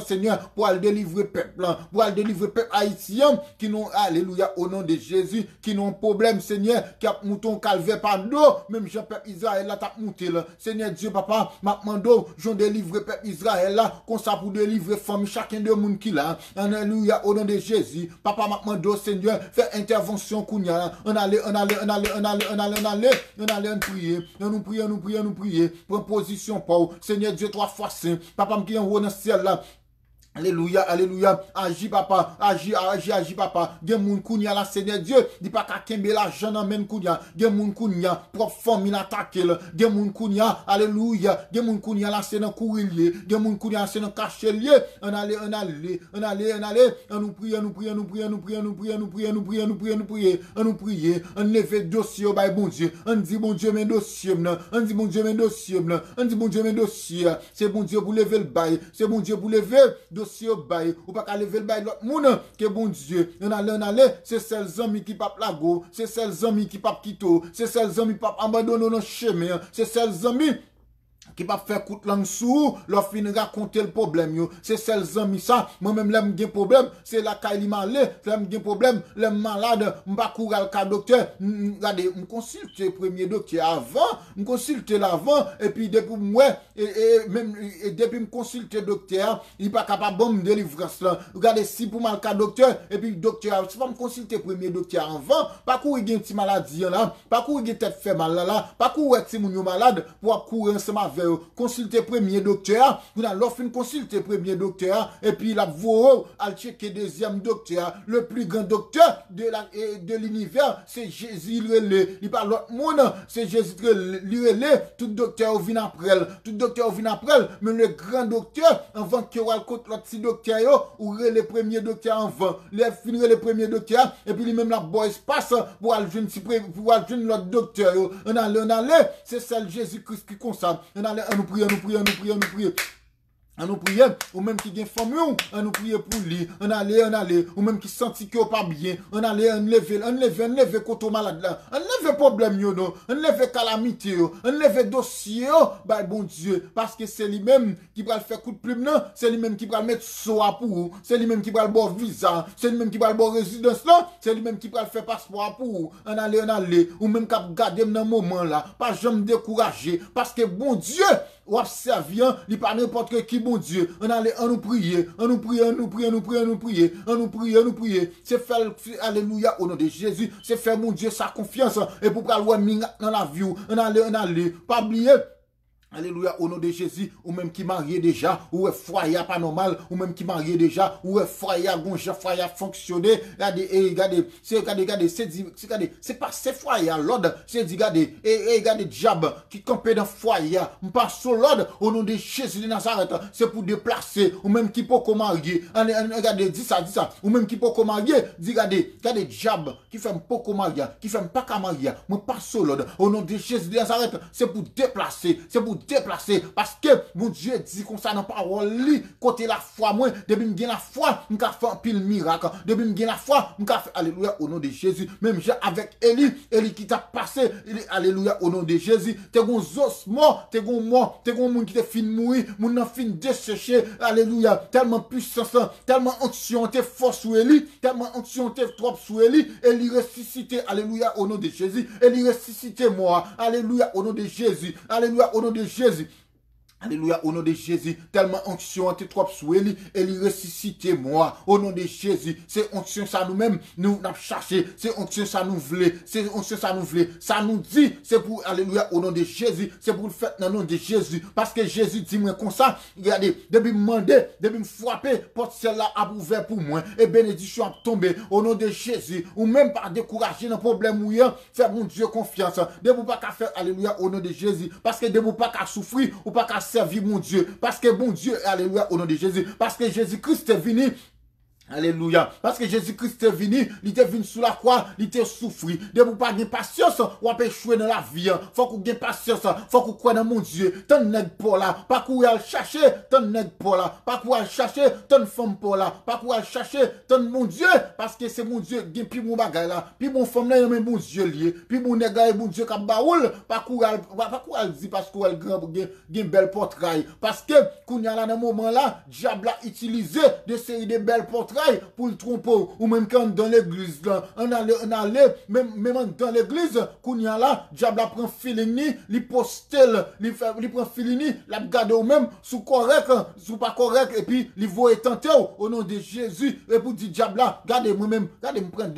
B: Seigneur, pour aller délivrer peuple là, pour aller délivrer peuple haïtien qui n'ont, alléluia, au nom de Jésus, qui n'ont problème, Seigneur, qui a mouton calvaire par dos, même Jean peuple Israël là t'a monté là, Seigneur Dieu papa, m'a demandé, j'en délivrer peuple Israël là, comme ça pour délivrer famille chacun de monde qui là, alléluia, au nom de Jésus, papa m'a demandé, Seigneur, fais intervention kounya, on allait prier, proposition pour Seigneur Dieu 3 fois saint, papa qui en haut dans le ciel là. Alléluia, agis papa, agis papa, gen moun kounya la Seigneur Dieu, di pa ka kembe la jan nan men kounya, gen moun kounya, propre famille attaqué là, gen moun kounya, alléluia, gen moun kounya la c'est dans courillier, gen moun kounya c'est dans cachelier, on allait, on nous prie, on lève dossier au bon Dieu, on dit bon Dieu men dossier, c'est bon Dieu pour lever le bail, c'est bon Dieu pour lever dossier au bail, ou pas qu'à lever le bail l'autre monde, que bon Dieu, on allait, c'est celles amis qui pape la go, c'est celles amis qui pape quito, c'est celles amis qui pape abandonner nos chemins, c'est celles amis qui pas faire coup de langue sous, leur fin raconter le problème yo. C'est celles amis ça, moi-même l'aime gen problème, c'est la caille malé, l'aime gen problème, l'aime malade, m'pa courir le docteur, regardez, me consulter premier docteur avant, me consulter l'avant et puis depuis moi et depuis me consulter docteur, il pas capable bon me délivrance là. Regardez si pour mal cas docteur et puis docteur, si pas me consulter premier docteur avant, pas courir gen petit maladie là, pas courir gen tête fait mal là, pas courir si moun yo malade pour courir ensemble avec consulter premier docteur, vous avez l'offre consulter premier docteur et puis la vous al checker deuxième docteur, le plus grand docteur de l'univers, c'est Jésus il pas l'autre monde, c'est Jésus tout docteur vient après, mais le grand docteur avant que vous côté l'autre petit docteur ou le premier docteur avant, les finir le premier docteur et puis lui-même la boy espace pour aller joindre l'autre docteur, on allait, c'est celle Jésus-Christ qui consacre. On nous prie. On nous prie, ou même qui gagne famille, on nous prie pour lui, on allait, ou même qui sentit qu'il pas bien, on allait, on lève contre malade là, on lève problème yo non, on lève calamité yo, on lève dossier yo, bah bon Dieu, parce que c'est lui-même qui va le faire coup de plume non, c'est lui-même qui va le mettre soa pour vous, c'est lui-même qui va le bon visa, c'est lui-même qui va le bon résidence là, c'est lui-même qui va le faire passeport pour vous, on allait, ou même qui garder dans moment là, pas jamais décourager, parce que bon Dieu, ou servir, il pas n'importe qui bon Dieu. On allait on nous prier, on nous prier, on nous prier, on nous prier, on nous prier, on nous prier, on nous prier. C'est faire alléluia au nom de Jésus, c'est faire mon Dieu sa confiance et pour pas loin dans la vie, on allait pas oublier. Alléluia, au nom de Jésus, ou même qui marié déjà, ou est foyer pas normal, ou même qui marié déjà, ou est foyer gonja, foyer fonctionner, regardez, c'est pas ces foyers, l'ordre, c'est dit, regardez, diable, qui campait dans foyer, pas sur l'ordre, au nom de Jésus de Nazareth, c'est pour déplacer, ou même qui peut marier, regardez, dis ça, ou même qui peut marier, regardez, diable, qui fait pas marier, qui fait pas qu'à marier, mais pas sur l'ordre, au nom de Jésus de Nazareth, c'est pour déplacer, c'est pour déplacer parce que mon Dieu dit comme ça dans parole li côté la foi moi depuis me gain la foi m'ka fait un pile miracle depuis me gain la foi m'ka fait alléluia au nom de Jésus même avec Élie qui t'a passé alléluia au nom de Jésus t'es gon os mort t'es gon monde qui te fin mourir moun nan fin desséché alléluia tellement puissance tellement onction t'es force sur Élie tellement onction t'es trop sur Élie ressuscité alléluia au nom de Jésus Élie ressuscité moi alléluia au nom de Jésus alléluia au nom de Jésus. Alléluia, au nom de Jésus, tellement onction t'es trop soueli, et il ressuscite moi, au nom de Jésus, c'est onction ça nous-mêmes, nous n'a cherché, c'est onction ça nous voulait, c'est onction ça nous voulait, ça nous dit, c'est pour, alléluia, au nom de Jésus, c'est pour le faire dans le nom de Jésus, parce que Jésus dit moi comme ça, regardez, depuis me demander, depuis me frapper, porte celle-là a ouvert pour moi, et bénédiction a tombé, au nom de Jésus, ou même pas décourager dans problème ou rien, faire mon Dieu confiance, de vous pas qu'à faire, alléluia, au nom de Jésus, parce que de vous pas qu'à souffrir, ou pas qu'à servir mon Dieu, parce que bon Dieu, alléluia, au nom de Jésus, parce que Jésus-Christ est venu. Alléluia. Parce que Jésus-Christ est venu, il était venu sous la croix, il était souffri. De vous pas de patience, ou à échouer dans la vie. Faut qu'on ait patience, faut qu'on croie dans mon Dieu. Tant nèg pour là, pas qu'on aller chercher, tant nèg pour là, pas qu'on aller chercher, tant femme pour là, pas qu'on aller chercher, tant mon Dieu, parce que c'est mon Dieu qui puis mon bagage là, puis mon femme là, mais mon Dieu lié, puis mon nèg là, mon Dieu qui baoul, pas qu'on aller dire parce qu'on a grand belle portrail. Parce que qu'on y a là dans moment là, diable a utilisé des séries de belles portraits pour le tromper ou même quand dans l'église là on allait même dans l'église qu'on y a là diable prend feeling li postel li prend feeling la garder ou même sous correct sous pas correct et puis li voit tenter au nom de Jésus et pour dire diable là regardez moi même regardez me prendre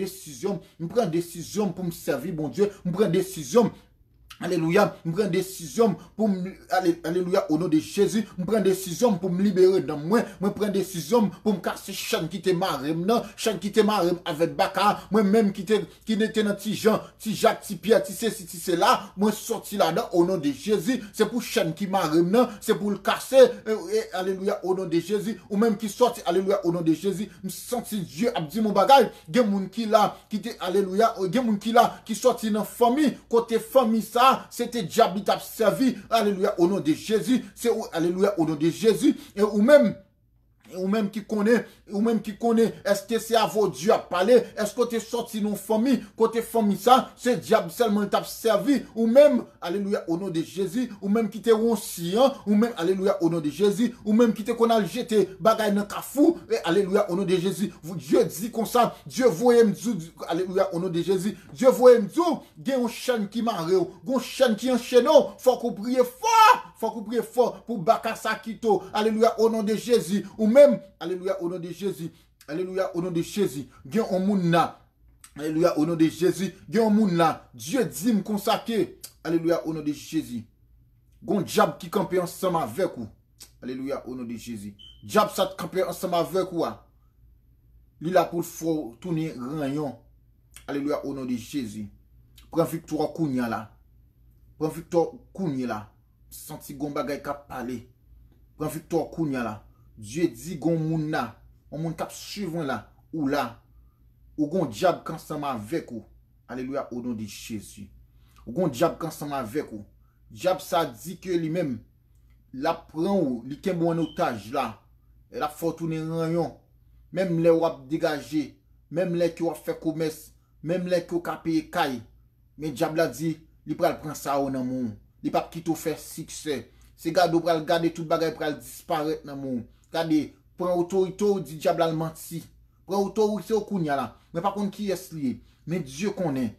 B: décision pour me servir bon Dieu me prendre décision. Alléluia, je prends décision pour alléluia au nom de Jésus, je prends décision pour me libérer de moi, je prends décision pour me casser chaîne qui était marem non, chaîne qui était marem avec Baka, moi même qui était dans petit Jean, petit Jacques, petit Pierre, petit c'est là, moi sorti là-dedans au nom de Jésus, c'est pour chaîne qui marem non, c'est pour le casser alléluia au nom de Jésus ou même qui sorti alléluia au nom de Jésus, me senti Dieu a dit mon bagage, gen moun qui là qui était alléluia, gen moun qui là qui sorti dans famille, côté famille ça c'était diable qui t'a servi, alléluia, au nom de Jésus, c'est alléluia, au nom de Jésus, et ou même qui connaît, est-ce que c'est à votre Dieu à parler, est-ce que tu es sorti dans famille, côté famille ça, c'est diable seulement t'a servi, ou même, alléluia, au nom de Jésus, ou même qui t'es ronci, ou même, alléluia, au nom de Jésus, ou même qui t'es qu'on a jeté bagaille dans kafou, et alléluia, au nom de Jésus, Dieu dit comme ça, Dieu voyait m'dou, alléluia, au nom de Jésus, Dieu voyait m'dou, gen une chaîne qui marre, une chaîne qui enchaîne, faut qu'on prie fort, pour Bakassa Kito, alléluia, au nom de Jésus, ou même, alléluia, au nom de Jésus, alléluia, au nom de Jésus, gen on moun là, alléluia, au nom de Jésus, gen on moun là, Dieu dit me consacrer, alléluia, au nom de Jésus, gon diable qui campe ensemble avec vous, alléluia, au nom de Jésus, diable ça campe ensemble avec vous, lui là pour faut tourner rayon, alléluia, au nom de Jésus, prends victoire kounya là, prends victoire kounya là, senti gon bagay ka parler, prends victoire kounya là, Dieu dit gon moun là, on moun kap suivant là, ou là, ou gon diable ensemble avec vous. Alléluia, au nom de Jésus. Ou gon diable ensemble avec vous. Diable ça dit que lui-même, la prend ou, li ken bon otage là, et la faut tourner rayon, même les wap dégager, même les qui wap fait commerce, même les qui wap payer kay, mais diable a dit, li pral prend ça ou nan moun, li pa quitte faire succès. C'est gado pral garder tout bagay pral disparaître nan moun. Regardez, prend autorité ou dit diable al menti. Prend autorité ou kounya là. Mais pas contre qui est lié. Mais Dieu connaît.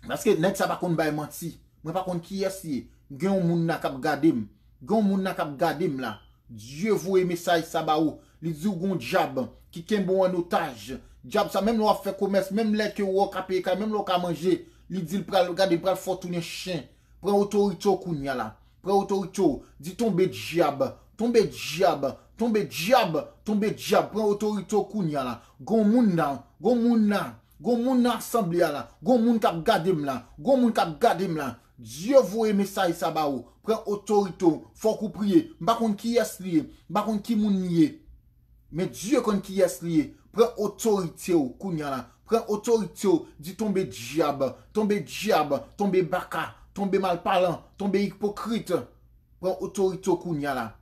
B: Parce que net ça pas contre bay menti. Mais pas contre qui est lié. Gen moun na kap gade m. gon moun nan k'ap gade m la. Dieu voye message ça ba ou. Li di ou gon diable qui ken bon en otage. Diable ça même l'on fait commerce, même les que ou ka payer, même l'on ka manger. Li di pral regarder pral fortuner chien. Prend autorité au kounya là. Prend autorité. Dit tomber diable, tomber diable, tomber diable, tomber diable. Prend autorité au kounya là. Gon moun nan, gon moun nan. Gon moun nan assemblée là. Gon moun k'ap gade m là. Gon moun k'ap gade m là. Dieu voye message ça ba ou. Prend autorité. Faut qu'on prie. M'pa konn qui est lié. M'pa konn qui moun nié. Mais Dieu konn qui est lié. Prend autorité ou kounya là. Prend autorité ou. Dit tomber diable, tomber diable, tomber baka, tomber malparlant, tomber hypocrite. Prend autorité ou kounya là.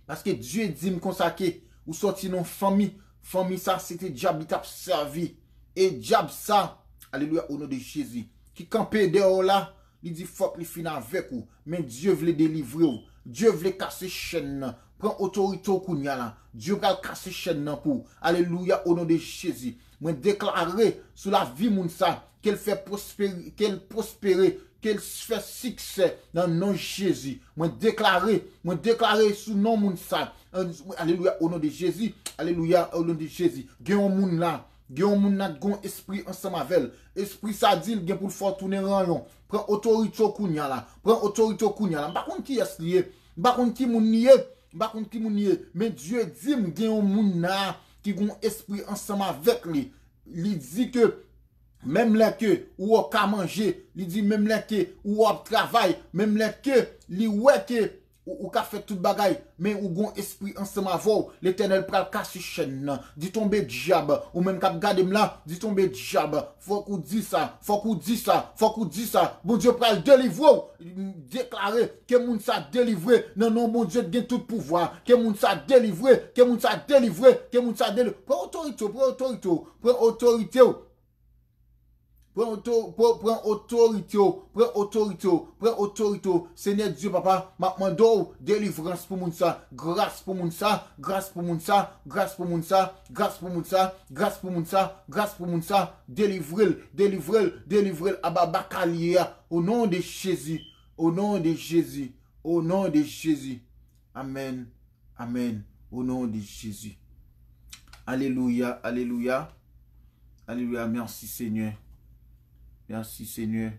B: Parce que Dieu dit me consacrer ou sorti non famille. Famille ça c'était diable qui t'a servi. Et diable ça, alléluia au nom de Jésus, qui campait dehors là, il dit faut qu'il finisse avec vous. Mais Dieu veut délivrer vous. Dieu veut casser chaîne. Prends autorité au kounya là. Dieu va casser chaîne pour. Alléluia au nom de Jésus. Moi déclarer sur la vie moun ça qu'elle fait prospérer, qu'elle fait succès dans le nom de Jésus. Moi déclarer sous nom moun ça. Alléluia au nom de Jésus. Alléluia au nom de Jésus. Gen moun là. Gen moun nan gon esprit ensemble avec. Esprit ça dit gen pour faire tourner rayon. Prends autorité au kounya là. Prends autorité au kounya là. Par contre qui est lié? Par contre qui moun nié? Par contre qui moun nié? Mais Dieu dit m gen moun nan qui gon esprit ensemble avec lui. Il dit que même là que ou ka manger, il dit même là que ou travail, même là que li ouais que ou ka fait tout bagay, mais ou gon esprit ensemble avec l'Éternel pral casser chaîne. Dit tomber diable, ou même k'ap gade là, dit tomber diable. Faut qu'on dit ça, faut qu'on dit ça, faut qu'on dit ça. Bon Dieu pral délivrer, déclarer que moun ça délivré. Non non bon Dieu gen tout pouvoir, que moun ça délivré, que moun ça délivré, que moun ça délivré. Prends autorité, prends autorité, prends autorité. Prends autorité, Seigneur Dieu, papa, m'a mando délivrance pour moun ça, grâce pour moun ça, grâce pour moun ça, grâce pour moun ça, grâce pour moun ça, grâce pour moun ça, grâce pour moun ça, délivrez, ababakalia, au nom de Jésus, au nom de Jésus, au nom de Jésus. Amen, amen, au nom de Jésus. Alléluia, alléluia, alléluia, merci Seigneur. Merci Seigneur.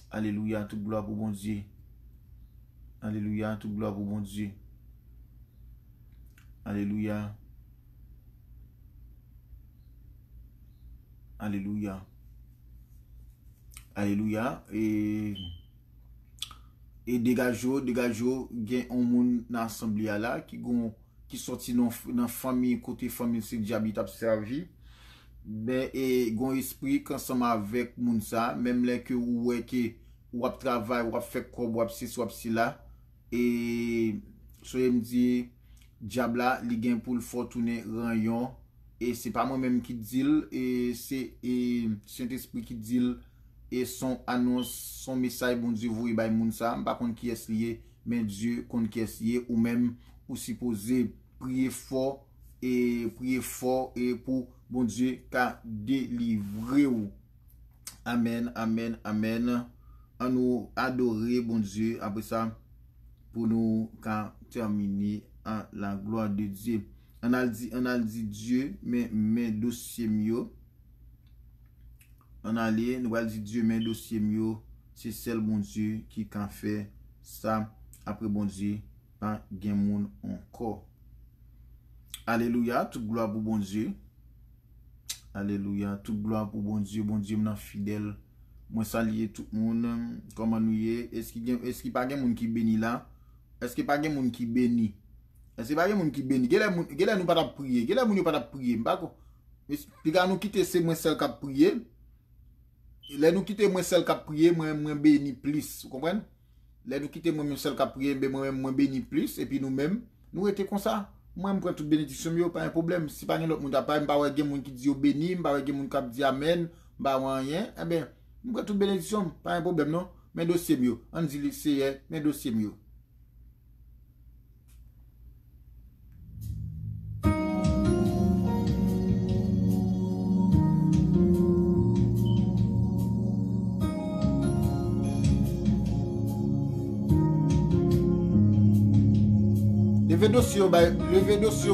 B: Alléluia. Toute gloire pour bon Dieu. Alléluia. Toute gloire pour bon Dieu. Alléluia. Alléluia. Alléluia. Et dégageau, gen on moun dans l'assemblée là qui sorti dans famille côté famille c'est diable t'a servi. Ben et gon esprit ensemble avec moun ça même les que ou ap travail ou ap fait quoi ou ap si là et so me dit diable là li gen pour le fortuner rayon et c'est pas moi même qui dit et c'est Saint-Esprit qui dit et son annonce son message bon Dieu voye bay moun ça pas contre qui est lié mais Dieu contre qui est lié ou même ou supposé prier fort et pour bon Dieu qu'a délivré ou. Amen, amen, amen. On nous adorer bon Dieu après ça pour nous qu'a terminer en la gloire de Dieu. On a dit Dieu mais dossier mieux. On allait nous va dire Dieu mais dossier mieux, c'est seul bon Dieu qui can fait ça après bon Dieu pas gen moun encore. Alléluia, toute gloire pour bon Dieu. Alléluia, toute gloire pour bon Dieu m'nan fidèle. Moi saluer tout le monde, comment nous y est. Est-ce qu'il pas gen moun qui béni là? Est-ce qu'il pas gen moun qui béni? Est-ce qu'il pas gen moun qui béni? Gele nous pas prier, gele moun pas prier, m'pa. Puis quand nous quitter c'est moi seul qui prier. Là nous quitter moi seul qui prier, moi béni plus, vous comprenez? Là nous quitter moi seul qui prier, ben moi béni plus et puis nous même nous était comme ça. Moi je prends toute bénédiction yo pas un problème si pas l'autre monde a pas m'pa gen moun qui dit béni, m'pa gen moun qui dit amen, m'pa rien, eh ben je prends toute bénédiction, pas un problème non, mais dossier mieux. On dit c'est mais dossier mieux. Levez dossier au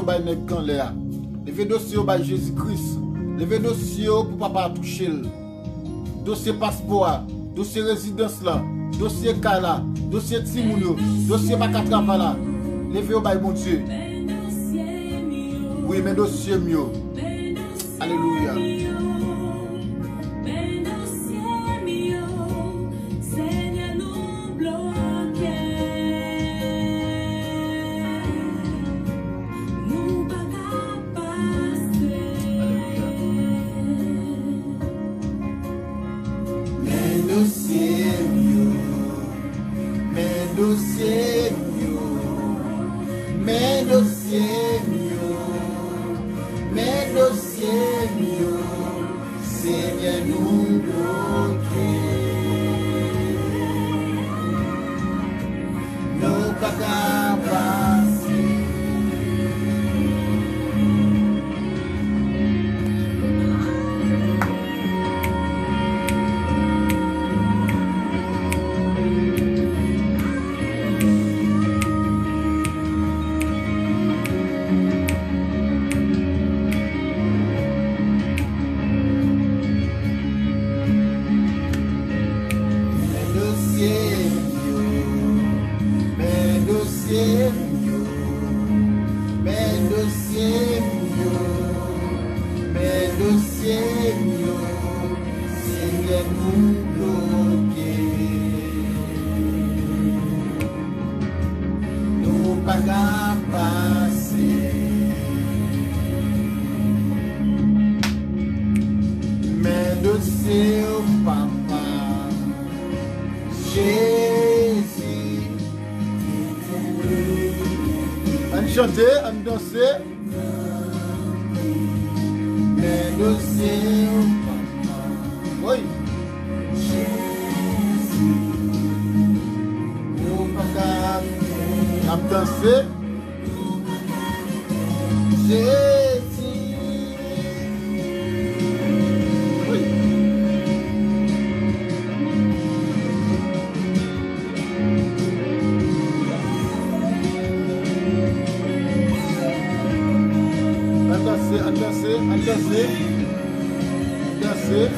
B: bail nèg kan lè. Levez dossier au bail Jésus-Christ. Levez dossier pour papa toucher. Dossier passeport, dossier résidence là, dossier kala, dossier timoun, dossier pas travail là. Levez au bail mon Dieu. Oui, mes dossiers mieux. Alléluia. Chanter, on danser. Mais dossier, oui. On danser. Jésus. Oui. Danser.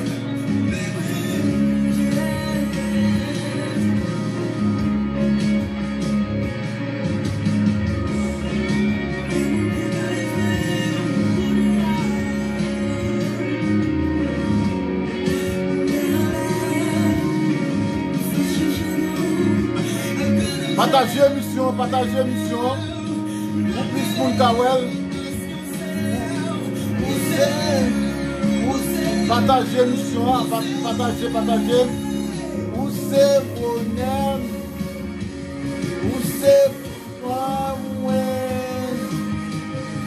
B: Partagez émission. Pour plus moun kawel. Partagez l'émission, partagez. Où c'est bonheur, où c'est pas moi,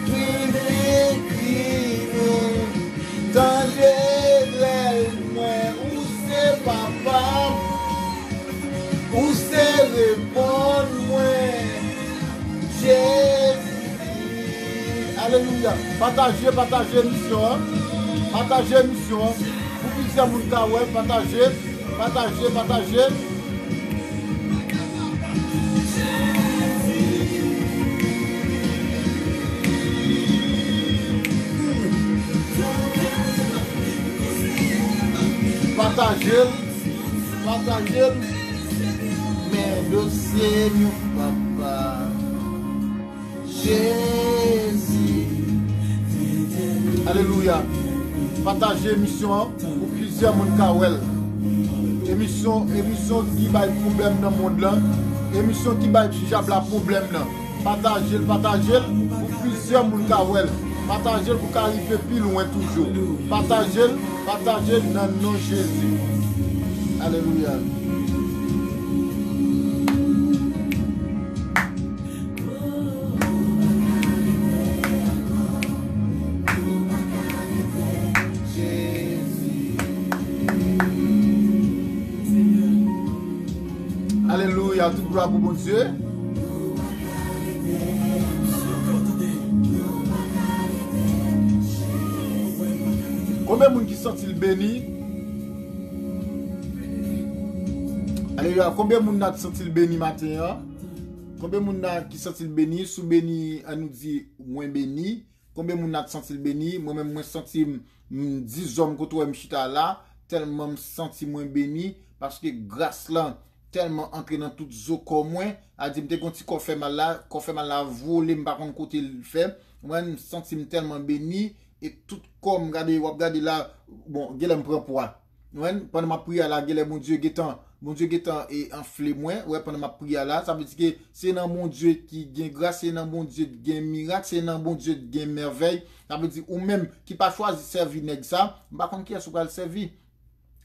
B: crier, tendez moi, où c'est papa, où c'est répondre moi, Jésus. Alléluia. Partagez l'émission. Partagez l'émission. Pour plusieurs moun kawel, partagez. Partagez. Mais dossier mon papa. Jésus. Alléluia. Partagez l'émission pour plusieurs moun kawel. Émission qui va problème dans le monde là. Émission qui va la problème là. Partagez pour plusieurs moun kawel. Partagez pour qu'arriver plus loin toujours. Partagez dans le nom de Jésus. Alléluia. Alléluia, toute gloire pour mon Dieu. Combien de monde qui sont-ils bénis? Alléluia, combien de monde sont-ils bénis matin? Combien moun nan qui sentil béni, sous béni, on nous dit moins béni. Combien moun nan sentil béni, moi-même moi senti 10 hommes côté m'chita là, tellement me senti moins béni parce que grâce là tellement entré dans toute zo comme moi, a dit me konti qu'on fait mal là voler me par contre côté le fait. Moi me senti tellement béni et tout comme regardez là bon, gèl me prend poids. Pendant ma prière là, gèl mon Dieu getan et enflé moins, ouais pendant ma prière là, ça veut dire que c'est dans mon Dieu qui gagne grâce, c'est dans mon Dieu qui gagne miracle, c'est dans mon Dieu qui gagne merveille. Ça veut dire ou même qui pas choisi servir nèg ça, par contre qui est-ce qu'on va le servir.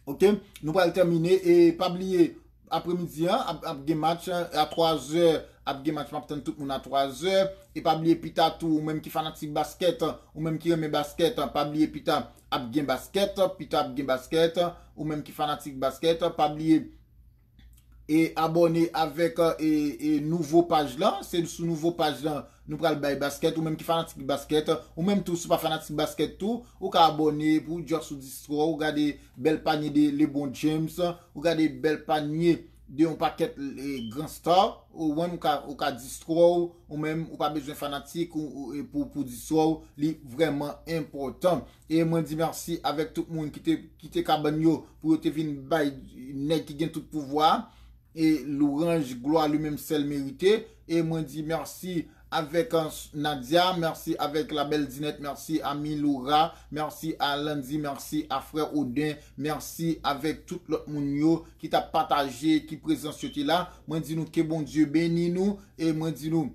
B: OK, nous allons terminer et pas oublier après-midi ap gen match à 3h, ap gen match m'attend tout le monde à 3h et pas oublier pita tout ou même qui fanatique basket ou même qui aime basket, pas oublier pita ap gen basket, pita ap gen basket ou même qui fanatique basket, pas oublier et abonner avec et nouveau page là, c'est sous nouveau page là nous pral bay basket ou même qui fanatique basket ou même tout si pas fanatique basket tout ou ka abonner pour jouer sous distro ou regarder bel panier de LeBron James ou regarder bel panier de un paquet les grands stars ou même ou ka distro ou même ou pas besoin fanatique ou pour distro li vraiment important et moi dis merci avec tout le monde qui te cabanyo pour te vinn bay nèg qui gagne tout pouvoir et l'orange gloire lui-même seul mérité et moi dis merci avec Nadia, merci avec la belle Dinette, merci à Miloura, merci à Lundi, merci à Frère Odin, merci avec tout l'autre monde qui t'a partagé, qui présent sur là. Moi dis nous que bon Dieu bénit nous et moi dis nous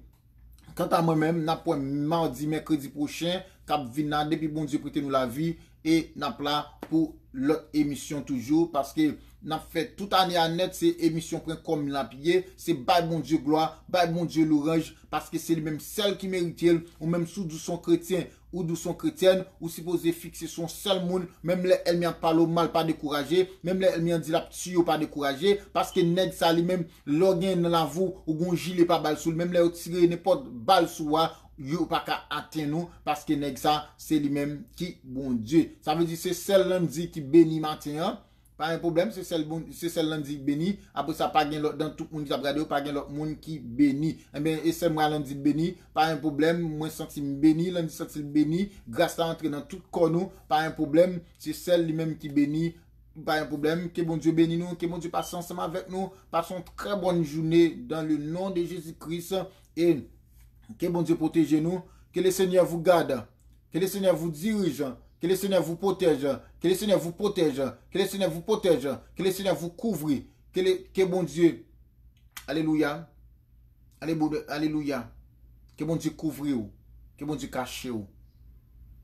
B: quant à moi-même, n'a pas mardi mercredi prochain, cap vina depuis bon Dieu prête nous la vie et n'a là pour l'autre émission toujours parce que n'a fait toute année à net c'est émission comme la pied c'est by bon Dieu gloire by bon Dieu l'orange parce que c'est le même celle qui mérite ou même sous du son chrétien ou de son chrétienne ou supposé fixer son seul monde même les elle m'en parle mal pas décourager même les elle m'en dit la petit pas décourager parce que nèg ça lui même login dans la vous ou gon gilet pas balle sous même les tirer n'importe balle sous yo pas qu'à atteindre nous parce que nèg ça c'est lui même qui bon Dieu ça veut dire c'est celle lundi qui bénit matin pas un problème c'est celle lundi béni après ça pas gain dans tout monde qui a regardé pas gain l'autre monde qui béni et bien et c'est moi lundi béni pas un problème moi senti béni lundi senti béni grâce à entrer dans tout corps nous pas un problème c'est celle lui même qui béni pas un problème que bon Dieu bénit nous que bon Dieu passe ensemble avec nous passons une très bonne journée dans le nom de Jésus-Christ et que bon Dieu protège nous que le Seigneur vous garde que le Seigneur vous dirige que le Seigneur vous protège, que le Seigneur vous protège, que le Seigneur vous protège, que le Seigneur vous couvre, que bon Dieu, alléluia, alléluia, que bon Dieu couvre vous, que bon Dieu cache vous.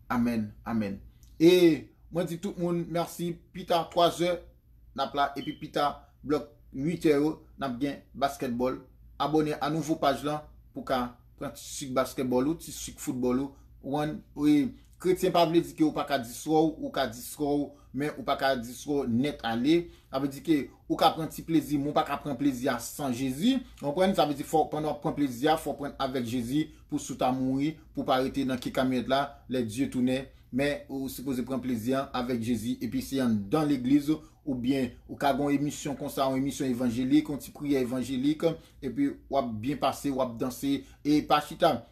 B: Amen, amen. Et moi dis tout le monde merci, pita 3h, n'a plat, et puis pita bloc 8h, n'a bien basketball. Abonnez à nouveau page là pour qu'à prendre sur basketball ou sur football ou oui. Chrétien pas veut dire que ou pas ka disro ou ka disro mais ou pas ka disro net aller ça veut dire que ou ka prendre petit plaisir mon pas ka prendre plaisir sans Jésus on prend ça veut dire faut pendant prendre plaisir faut prendre avec Jésus pour sous ta mourir pour pas arrêter dans qui camionette là les dieux tourner mais ou supposé prendre plaisir avec Jésus et puis c'est dans l'église ou bien ou ka gon émission comme ça une émission évangélique on petit prière évangélique et puis ou bien passer ou danser et pas chita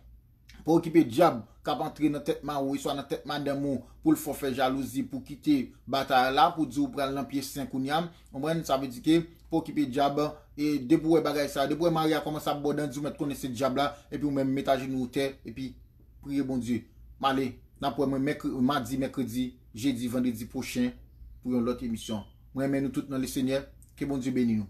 B: pour occuper diable cap entrer dans tête ou soit dans tête madame pour le faire jalousie pour quitter bataille là pour dire prendre dans pied 5 kounyam on ça veut dire que pour occuper diable et débouer bagay ça débouer Maria commence à bordan dire mettre connaître ce diable là et puis ou même mettre à genoux terre et puis prier bon Dieu allez n'a pour mardi mercredi jeudi vendredi prochain pour une autre émission moi nous tous dans le Seigneur que bon Dieu bénisse nous.